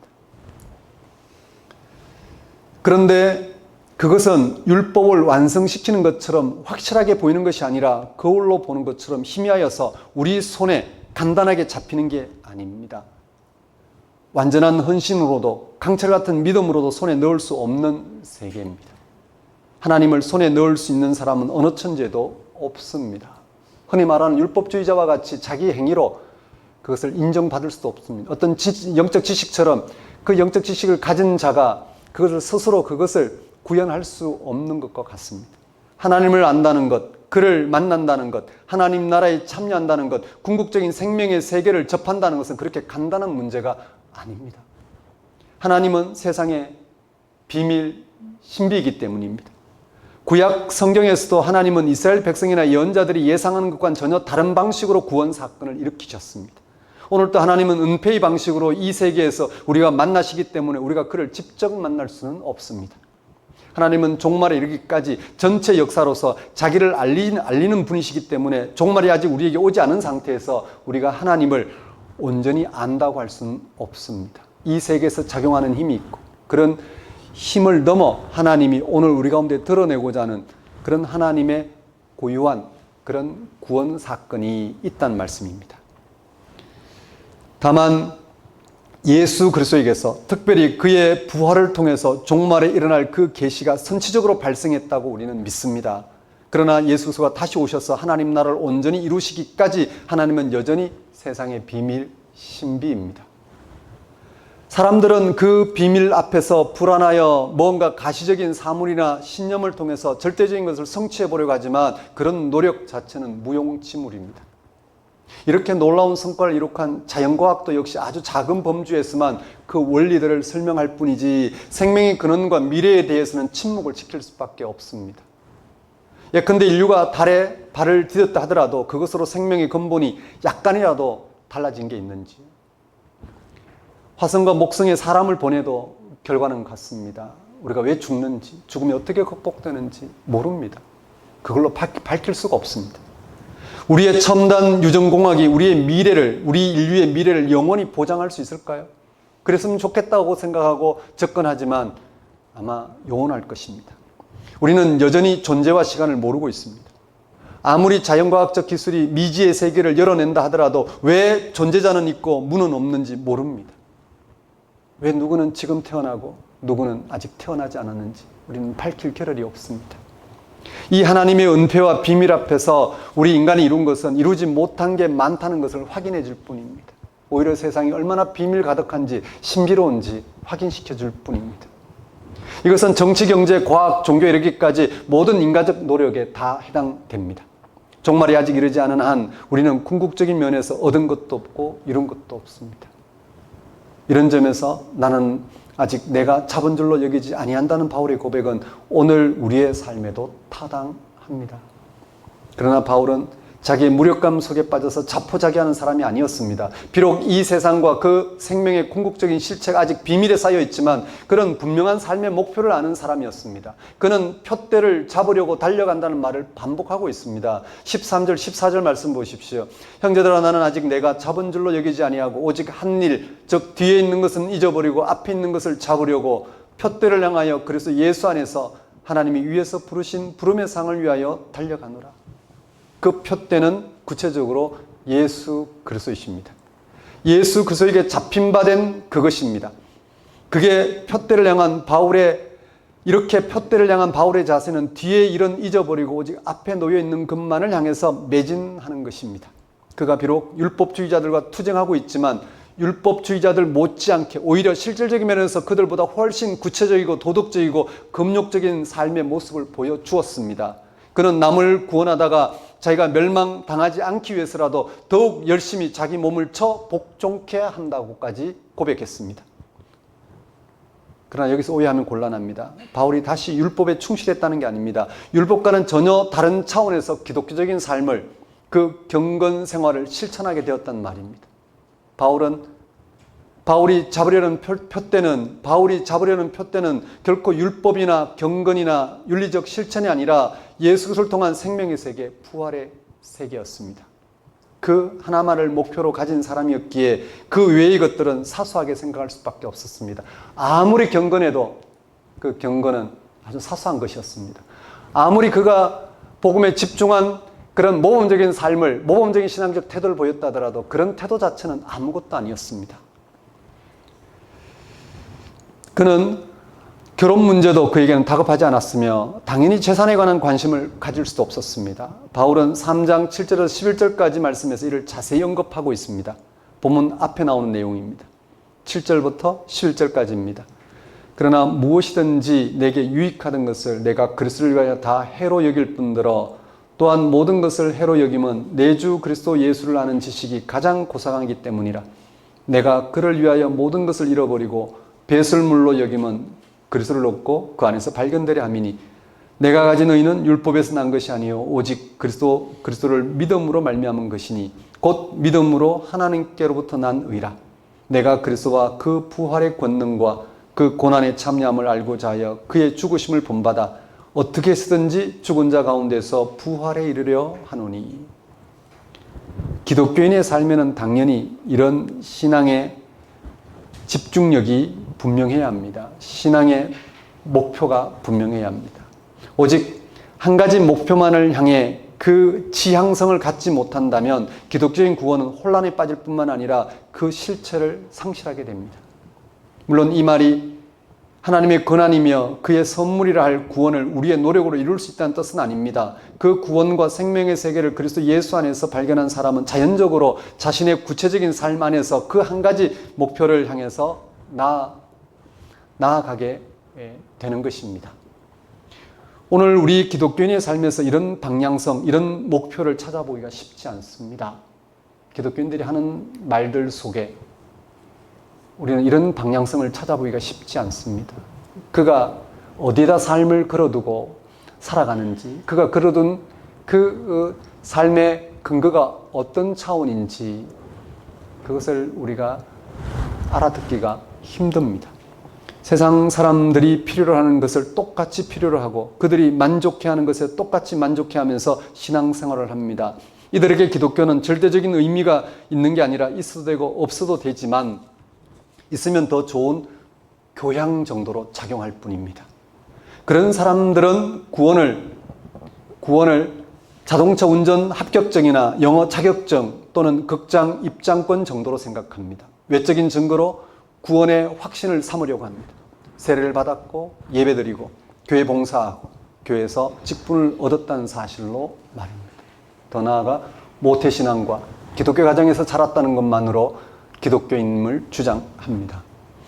그런데 그것은 율법을 완성시키는 것처럼 확실하게 보이는 것이 아니라 거울로 보는 것처럼 희미하여서 우리 손에 간단하게 잡히는 게 아닙니다. 완전한 헌신으로도 강철 같은 믿음으로도 손에 넣을 수 없는 세계입니다. 하나님을 손에 넣을 수 있는 사람은 어느 천지에도 없습니다. 흔히 말하는 율법주의자와 같이 자기 행위로 그것을 인정받을 수도 없습니다. 어떤 영적 지식처럼 그 영적 지식을 가진 자가 그것을 스스로 그것을 구현할 수 없는 것과 같습니다. 하나님을 안다는 것, 그를 만난다는 것, 하나님 나라에 참여한다는 것, 궁극적인 생명의 세계를 접한다는 것은 그렇게 간단한 문제가 아닙니다. 하나님은 세상의 비밀, 신비이기 때문입니다. 구약 성경에서도 하나님은 이스라엘 백성이나 예언자들이 예상하는 것과는 전혀 다른 방식으로 구원 사건을 일으키셨습니다. 오늘도 하나님은 은폐의 방식으로 이 세계에서 우리가 만나시기 때문에 우리가 그를 직접 만날 수는 없습니다. 하나님은 종말에 이르기까지 전체 역사로서 자기를 알리는 분이시기 때문에 종말이 아직 우리에게 오지 않은 상태에서 우리가 하나님을 온전히 안다고 할 수는 없습니다. 이 세계에서 작용하는 힘이 있고 그런 힘을 넘어 하나님이 오늘 우리 가운데 드러내고자 하는 그런 하나님의 고유한 그런 구원 사건이 있다는 말씀입니다. 다만 예수 그리스도에게서 특별히 그의 부활을 통해서 종말에 일어날 그 계시가 선취적으로 발생했다고 우리는 믿습니다. 그러나 예수 그리스도가 다시 오셔서 하나님 나라를 온전히 이루시기까지 하나님은 여전히 세상의 비밀, 신비입니다. 사람들은 그 비밀 앞에서 불안하여 뭔가 가시적인 사물이나 신념을 통해서 절대적인 것을 성취해 보려고 하지만 그런 노력 자체는 무용지물입니다. 이렇게 놀라운 성과를 이룩한 자연과학도 역시 아주 작은 범주에서만 그 원리들을 설명할 뿐이지 생명의 근원과 미래에 대해서는 침묵을 지킬 수밖에 없습니다. 예컨대 인류가 달에 발을 디뎠다 하더라도 그것으로 생명의 근본이 약간이라도 달라진 게 있는지, 화성과 목성에 사람을 보내도 결과는 같습니다. 우리가 왜 죽는지, 죽음이 어떻게 극복되는지 모릅니다. 그걸로 밝힐 수가 없습니다. 우리의 첨단 유전공학이 우리의 미래를, 우리 인류의 미래를 영원히 보장할 수 있을까요? 그랬으면 좋겠다고 생각하고 접근하지만 아마 영원할 것입니다. 우리는 여전히 존재와 시간을 모르고 있습니다. 아무리 자연과학적 기술이 미지의 세계를 열어낸다 하더라도 왜 존재자는 있고 무는 없는지 모릅니다. 왜 누구는 지금 태어나고 누구는 아직 태어나지 않았는지 우리는 밝힐 겨를이 없습니다. 이 하나님의 은폐와 비밀 앞에서 우리 인간이 이룬 것은 이루지 못한 게 많다는 것을 확인해 줄 뿐입니다. 오히려 세상이 얼마나 비밀 가득한지 신비로운지 확인시켜 줄 뿐입니다. 이것은 정치, 경제, 과학, 종교에 이르기까지 모든 인간적 노력에 다 해당됩니다. 종말이 아직 이르지 않은 한 우리는 궁극적인 면에서 얻은 것도 없고 이룬 것도 없습니다. 이런 점에서 나는 아직 내가 잡은 줄로 여기지 아니한다는 바울의 고백은 오늘 우리의 삶에도 타당합니다. 그러나 바울은 자기의 무력감 속에 빠져서 자포자기하는 사람이 아니었습니다. 비록 이 세상과 그 생명의 궁극적인 실체가 아직 비밀에 쌓여 있지만 그런 분명한 삶의 목표를 아는 사람이었습니다. 그는 푯대를 잡으려고 달려간다는 말을 반복하고 있습니다. 13절, 14절 말씀 보십시오. 형제들아 나는 아직 내가 잡은 줄로 여기지 아니하고 오직 한 일, 즉 뒤에 있는 것은 잊어버리고 앞에 있는 것을 잡으려고 푯대를 향하여 그래서 예수 안에서 하나님이 위에서 부르신 부름의 상을 위하여 달려가노라. 그 푯대는 구체적으로 예수 그리스도이십니다. 예수 그리스도에게 잡힌 바 된 그것입니다. 그게 푯대를 향한 바울의 이렇게 푯대를 향한 바울의 자세는 뒤에 일은 잊어버리고 오직 앞에 놓여 있는 것만을 향해서 매진하는 것입니다. 그가 비록 율법주의자들과 투쟁하고 있지만 율법주의자들 못지않게 오히려 실질적인 면에서 그들보다 훨씬 구체적이고 도덕적이고 금욕적인 삶의 모습을 보여주었습니다. 그는 남을 구원하다가 자기가 멸망당하지 않기 위해서라도 더욱 열심히 자기 몸을 쳐 복종케 한다고까지 고백했습니다. 그러나 여기서 오해하면 곤란합니다. 바울이 다시 율법에 충실했다는 게 아닙니다. 율법과는 전혀 다른 차원에서 기독교적인 삶을, 그 경건 생활을 실천하게 되었단 말입니다. 바울이 잡으려는 표대는 결코 율법이나 경건이나 윤리적 실천이 아니라 예수 그리스도를 통한 생명의 세계, 부활의 세계였습니다. 그 하나만을 목표로 가진 사람이었기에 그 외의 것들은 사소하게 생각할 수밖에 없었습니다. 아무리 경건해도 그 경건은 아주 사소한 것이었습니다. 아무리 그가 복음에 집중한 그런 모범적인 삶을, 모범적인 신앙적 태도를 보였다 하더라도 그런 태도 자체는 아무것도 아니었습니다. 그는 결혼 문제도 그에게는 다급하지 않았으며 당연히 재산에 관한 관심을 가질 수도 없었습니다. 바울은 3장 7절에서 11절까지 말씀에서 이를 자세히 언급하고 있습니다. 본문 앞에 나오는 내용입니다. 7절부터 11절까지입니다. 그러나 무엇이든지 내게 유익하던 것을 내가 그리스도를 위하여 다 해로 여길 뿐더러 또한 모든 것을 해로 여김은 내 주 그리스도 예수를 아는 지식이 가장 고상하기 때문이라. 내가 그를 위하여 모든 것을 잃어버리고 배설물로 여김은 그리스도를 얻고 그 안에서 발견되려 함이니 내가 가진 의는 율법에서 난 것이 아니요 오직 그리스도를 믿음으로 말미암은 것이니 곧 믿음으로 하나님께로부터 난 의라. 내가 그리스도와 그 부활의 권능과 그 고난의 참여함을 알고자 하여 그의 죽으심을 본받아 어떻게 쓰든지 죽은 자 가운데서 부활에 이르려 하노니. 기독교인의 삶에는 당연히 이런 신앙의 집중력이 분명해야 합니다. 신앙의 목표가 분명해야 합니다. 오직 한 가지 목표만을 향해 그 지향성을 갖지 못한다면 기독적인 구원은 혼란에 빠질 뿐만 아니라 그 실체를 상실하게 됩니다. 물론 이 말이 하나님의 권한이며 그의 선물이라 할 구원을 우리의 노력으로 이룰 수 있다는 뜻은 아닙니다. 그 구원과 생명의 세계를 그리스도 예수 안에서 발견한 사람은 자연적으로 자신의 구체적인 삶 안에서 그 한 가지 목표를 향해서 나아가게 되는 것입니다. 오늘 우리 기독교인의 삶에서 이런 방향성, 이런 목표를 찾아보기가 쉽지 않습니다. 기독교인들이 하는 말들 속에 우리는 이런 방향성을 찾아보기가 쉽지 않습니다. 그가 어디에다 삶을 걸어두고 살아가는지, 그가 걸어둔 그 삶의 근거가 어떤 차원인지 그것을 우리가 알아듣기가 힘듭니다. 세상 사람들이 필요로 하는 것을 똑같이 필요로 하고 그들이 만족해하는 것에 똑같이 만족해하면서 신앙생활을 합니다. 이들에게 기독교는 절대적인 의미가 있는 게 아니라 있어도 되고 없어도 되지만 있으면 더 좋은 교양 정도로 작용할 뿐입니다. 그런 사람들은 구원을 자동차 운전 합격증이나 영어 자격증 또는 극장 입장권 정도로 생각합니다. 외적인 증거로 구원의 확신을 삼으려고 합니다. 세례를 받았고 예배드리고 교회 봉사하고 교회에서 직분을 얻었다는 사실로 말입니다. 더 나아가 모태신앙과 기독교 가정에서 자랐다는 것만으로 기독교인임을 주장합니다.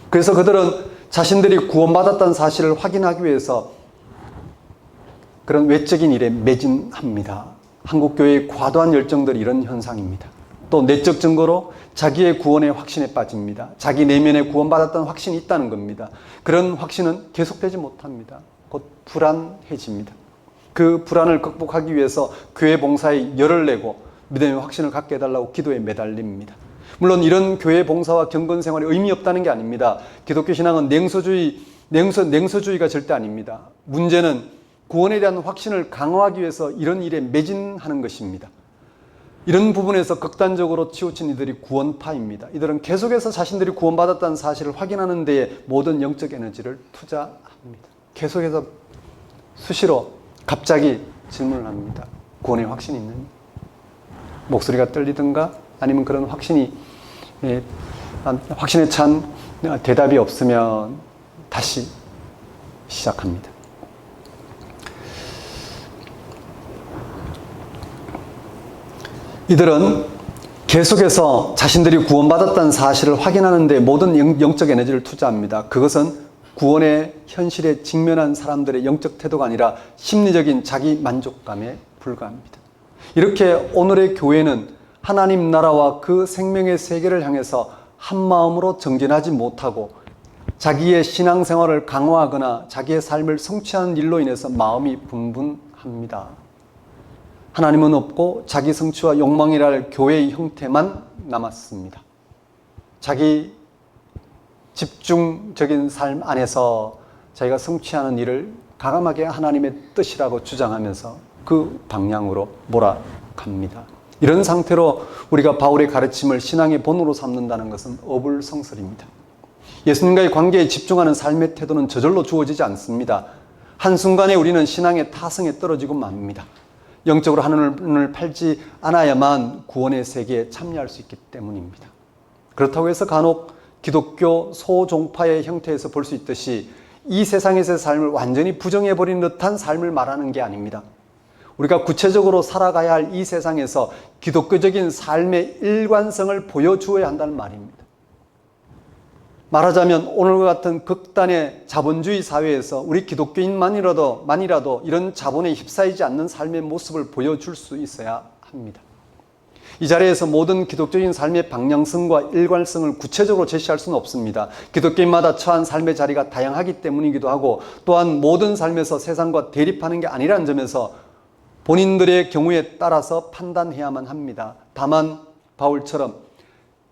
그래서 그들은 자신들이 구원받았다는 사실을 확인하기 위해서 그런 외적인 일에 매진합니다. 한국교회의 과도한 열정들이 이런 현상입니다. 또 내적 증거로 자기의 구원의 확신에 빠집니다. 자기 내면에 구원받았다는 확신이 있다는 겁니다. 그런 확신은 계속되지 못합니다. 곧 불안해집니다. 그 불안을 극복하기 위해서 교회 봉사에 열을 내고 믿음의 확신을 갖게 해달라고 기도에 매달립니다. 물론 이런 교회 봉사와 경건 생활이 의미 없다는 게 아닙니다. 기독교 신앙은 냉소주의가 절대 아닙니다. 문제는 구원에 대한 확신을 강화하기 위해서 이런 일에 매진하는 것입니다. 이런 부분에서 극단적으로 치우친 이들이 구원파입니다. 이들은 계속해서 자신들이 구원받았다는 사실을 확인하는 데에 모든 영적 에너지를 투자합니다. 계속해서 수시로 갑자기 질문을 합니다. 구원의 확신이 있느냐? 목소리가 떨리든가 아니면 그런 확신에 찬 대답이 없으면 다시 시작합니다. 이들은 계속해서 자신들이 구원받았다는 사실을 확인하는 데 모든 영적 에너지를 투자합니다. 그것은 구원의 현실에 직면한 사람들의 영적 태도가 아니라 심리적인 자기 만족감에 불과합니다. 이렇게 오늘의 교회는 하나님 나라와 그 생명의 세계를 향해서 한 마음으로 정진하지 못하고 자기의 신앙생활을 강화하거나 자기의 삶을 성취하는 일로 인해서 마음이 분분합니다. 하나님은 없고 자기 성취와 욕망이라 할 교회의 형태만 남았습니다. 자기 집중적인 삶 안에서 자기가 성취하는 일을 가감하게 하나님의 뜻이라고 주장하면서 그 방향으로 몰아갑니다. 이런 상태로 우리가 바울의 가르침을 신앙의 본으로 삼는다는 것은 어불성설입니다. 예수님과의 관계에 집중하는 삶의 태도는 저절로 주어지지 않습니다. 한순간에 우리는 신앙의 타성에 떨어지고 맙니다. 영적으로 하늘을 팔지 않아야만 구원의 세계에 참여할 수 있기 때문입니다. 그렇다고 해서 간혹 기독교 소종파의 형태에서 볼 수 있듯이 이 세상에서의 삶을 완전히 부정해버린 듯한 삶을 말하는 게 아닙니다. 우리가 구체적으로 살아가야 할 이 세상에서 기독교적인 삶의 일관성을 보여주어야 한다는 말입니다. 말하자면 오늘과 같은 극단의 자본주의 사회에서 우리 기독교인만이라도 이런 자본에 휩싸이지 않는 삶의 모습을 보여줄 수 있어야 합니다. 이 자리에서 모든 기독교인 삶의 방향성과 일관성을 구체적으로 제시할 수는 없습니다. 기독교인마다 처한 삶의 자리가 다양하기 때문이기도 하고 또한 모든 삶에서 세상과 대립하는 게 아니라는 점에서 본인들의 경우에 따라서 판단해야만 합니다. 다만 바울처럼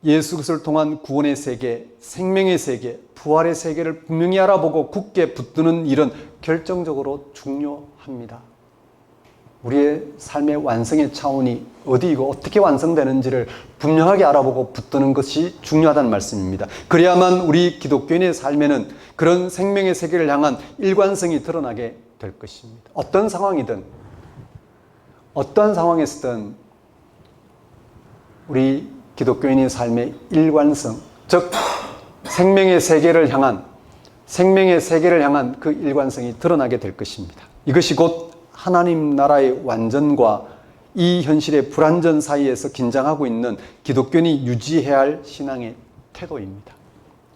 예수 그리스도를 통한 구원의 세계, 생명의 세계, 부활의 세계를 분명히 알아보고 굳게 붙드는 일은 결정적으로 중요합니다. 우리의 삶의 완성의 차원이 어디이고 어떻게 완성되는지를 분명하게 알아보고 붙드는 것이 중요하다는 말씀입니다. 그래야만 우리 기독교인의 삶에는 그런 생명의 세계를 향한 일관성이 드러나게 될 것입니다. 어떤 상황이든 어떠한 상황에서든 우리 기독교인의 삶의 일관성, 즉 생명의 세계를 향한 그 일관성이 드러나게 될 것입니다. 이것이 곧 하나님 나라의 완전과 이 현실의 불완전 사이에서 긴장하고 있는 기독교인이 유지해야 할 신앙의 태도입니다.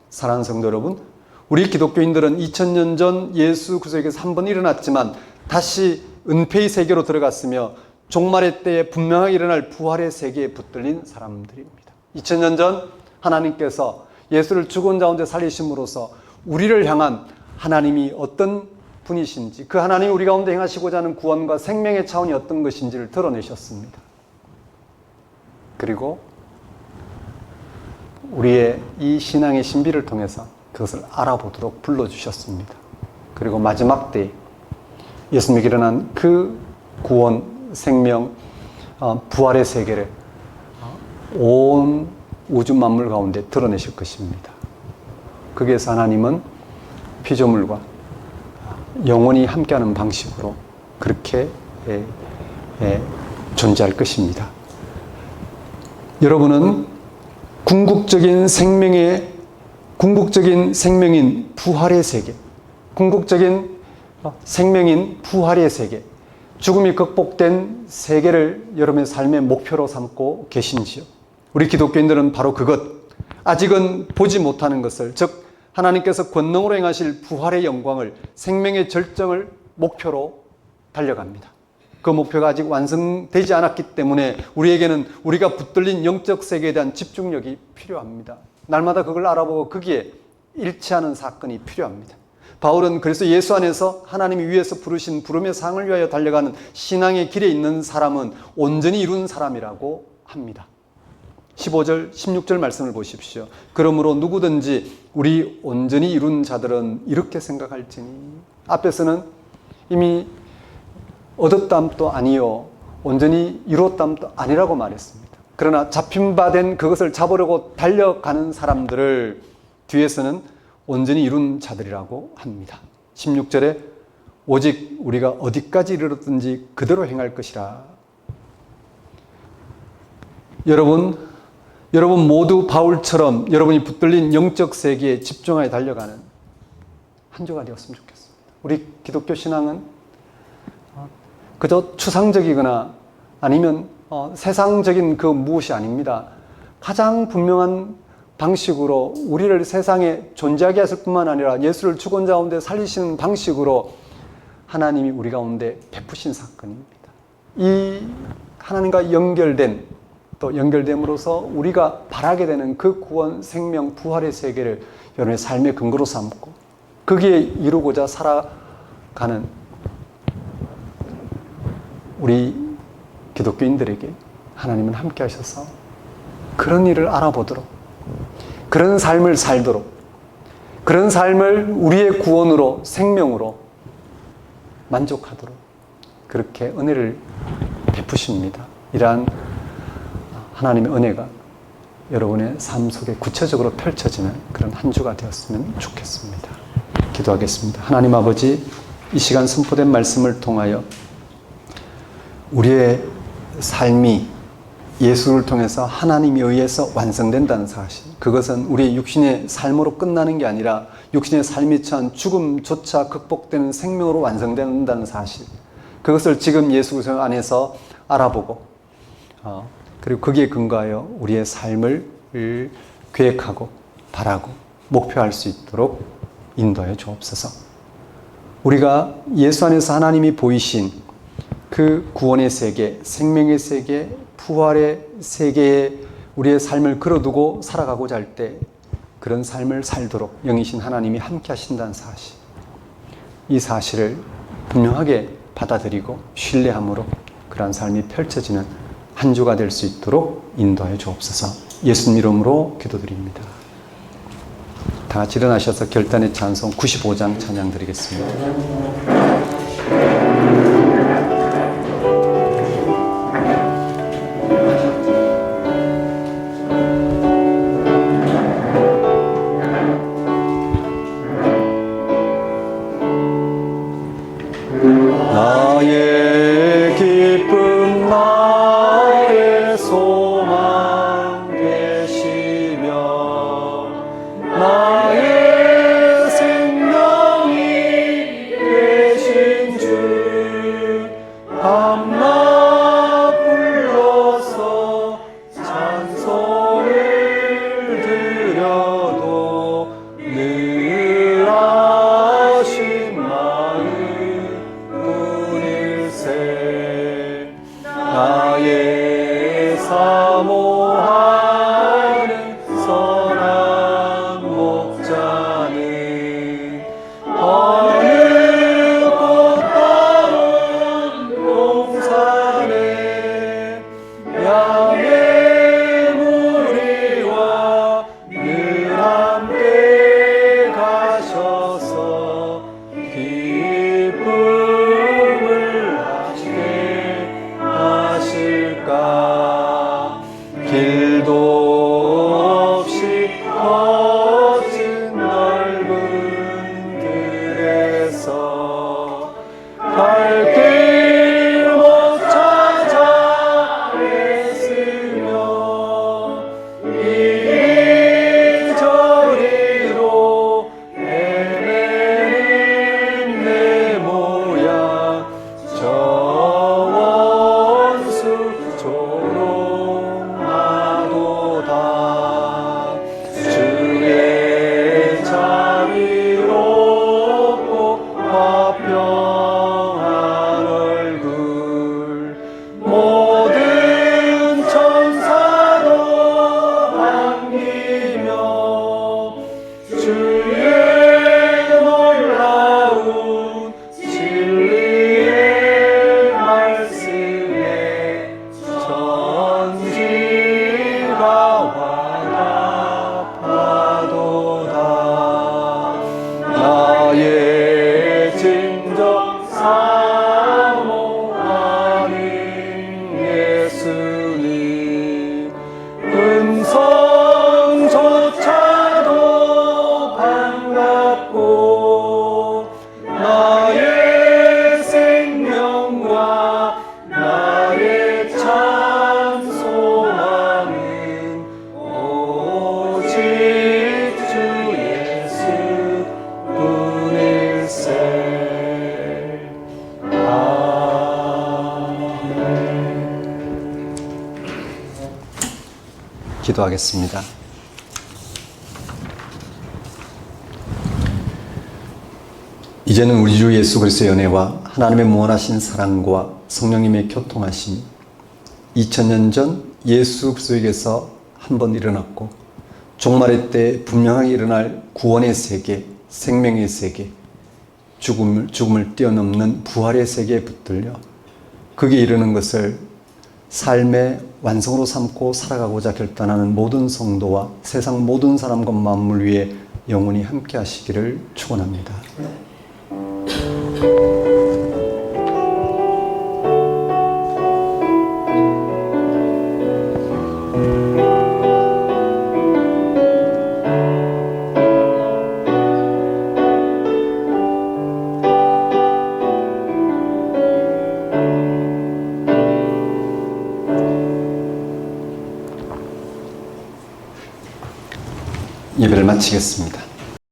사랑하는 성도 여러분, 우리 기독교인들은 2000년 전 예수 그리스도에게서 한 번 일어났지만 다시 은폐의 세계로 들어갔으며 종말의 때에 분명하게 일어날 부활의 세계에 붙들린 사람들입니다. 2000년 전 하나님께서 예수를 죽은 자운데 살리심으로써 우리를 향한 하나님이 어떤 분이신지, 그 하나님이 우리 가운데 행하시고자 하는 구원과 생명의 차원이 어떤 것인지를 드러내셨습니다. 그리고 우리의 이 신앙의 신비를 통해서 그것을 알아보도록 불러주셨습니다. 그리고 마지막 때에 예수님이 일어난 그 구원, 생명, 부활의 세계를 온 우주 만물 가운데 드러내실 것입니다. 거기에서 하나님은 피조물과 영원히 함께하는 방식으로 그렇게 존재할 것입니다. 여러분은 궁극적인 생명인 부활의 세계, 궁극적인 생명인 부활의 세계, 죽음이 극복된 세계를 여러분의 삶의 목표로 삼고 계신지요? 우리 기독교인들은 바로 그것, 아직은 보지 못하는 것을, 즉 하나님께서 권능으로 행하실 부활의 영광을, 생명의 절정을 목표로 달려갑니다. 그 목표가 아직 완성되지 않았기 때문에 우리에게는 우리가 붙들린 영적 세계에 대한 집중력이 필요합니다. 날마다 그걸 알아보고 거기에 일치하는 사건이 필요합니다. 바울은 그래서 예수 안에서 하나님이 위에서 부르신 부름의 상을 위하여 달려가는 신앙의 길에 있는 사람은 온전히 이룬 사람이라고 합니다. 15절, 16절 말씀을 보십시오. 그러므로 누구든지 우리 온전히 이룬 자들은 이렇게 생각할지니, 앞에서는 이미 얻었담도 아니요 온전히 이뤘담도 아니라고 말했습니다. 그러나 잡힌 바 된 그것을 잡으려고 달려가는 사람들을 뒤에서는 온전히 이룬 자들이라고 합니다. 16절에 오직 우리가 어디까지 이르렀든지 그대로 행할 것이라. 여러분 모두 바울처럼 여러분이 붙들린 영적 세계에 집중하여 달려가는 한 주가 되었으면 좋겠습니다. 우리 기독교 신앙은 그저 추상적이거나 아니면 세상적인 그 무엇이 아닙니다. 가장 분명한 방식으로 우리를 세상에 존재하게 하실 뿐만 아니라 예수를 죽은 자 가운데 살리시는 방식으로 하나님이 우리 가운데 베푸신 사건입니다. 이 하나님과 연결된 또 연결됨으로써 우리가 바라게 되는 그 구원, 생명, 부활의 세계를 여러분의 삶의 근거로 삼고 거기에 이루고자 살아가는 우리 기독교인들에게 하나님은 함께 하셔서 그런 일을 알아보도록, 그런 삶을 살도록, 그런 삶을 우리의 구원으로, 생명으로 만족하도록 그렇게 은혜를 베푸십니다. 이러한 하나님의 은혜가 여러분의 삶 속에 구체적으로 펼쳐지는 그런 한 주가 되었으면 좋겠습니다. 기도하겠습니다. 하나님 아버지, 이 시간 선포된 말씀을 통하여 우리의 삶이 예수를 통해서 하나님에 의해서 완성된다는 사실, 그것은 우리의 육신의 삶으로 끝나는 게 아니라 육신의 삶이 처한 죽음조차 극복되는 생명으로 완성된다는 사실, 그것을 지금 예수 그리스도 안에서 알아보고 그리고 거기에 근거하여 우리의 삶을 계획하고 바라고 목표할 수 있도록 인도하여 주옵소서. 우리가 예수 안에서 하나님이 보이신 그 구원의 세계, 생명의 세계, 부활의 세계에 우리의 삶을 걸어두고 살아가고자 할 때 그런 삶을 살도록 영이신 하나님이 함께 하신다는 사실, 이 사실을 분명하게 받아들이고 신뢰함으로 그러한 삶이 펼쳐지는 한 주가 될 수 있도록 인도하여 주옵소서. 예수님 이름으로 기도드립니다. 다 같이 일어나셔서 결단의 찬송 95장 찬양 드리겠습니다. 나의 기쁨 나의 소망 되시며 나의 생명이 되신 주 밤낮 불러서 찬송을 드려도 늘 아신 마음 나의 사모하는 선한 목자는 어느 꽃 다운 동산에 양의 무리와 늘 함께 가셔서 기쁨을 함께 하실까. 길도 없이 거친 넓은 들에서 갈 길 못 찾아 애쓰며 이리저리로 헤매는 내 모양 저 원수 조롱하도다. 주의 자비롭고 화평한 얼굴 모든 천사도 반기며 주의 놀라운 진리의 말씀에 전지가 와답하도다. 나의 진정 사모하는 예수님 음성조차도 반갑고 나의 생명과 나의 참 소망은 오직 주 예수뿐일세. 아멘. 기도하겠습니다. 이제는 우리 주 예수 그리스도의 은혜와 하나님의 무한하신 사랑과 성령님의 교통하심이 2000년 전 예수 그리스도에게서 한 번 일어났고 종말의 때 분명하게 일어날 구원의 세계, 생명의 세계, 죽음을 뛰어넘는 부활의 세계에 붙들려 거기에 이르는 것을 삶의 완성으로 삼고 살아가고자 결단하는 모든 성도와 세상 모든 사람과 만물 위에 영원히 함께 하시기를 축원합니다. 예배를 마치겠습니다.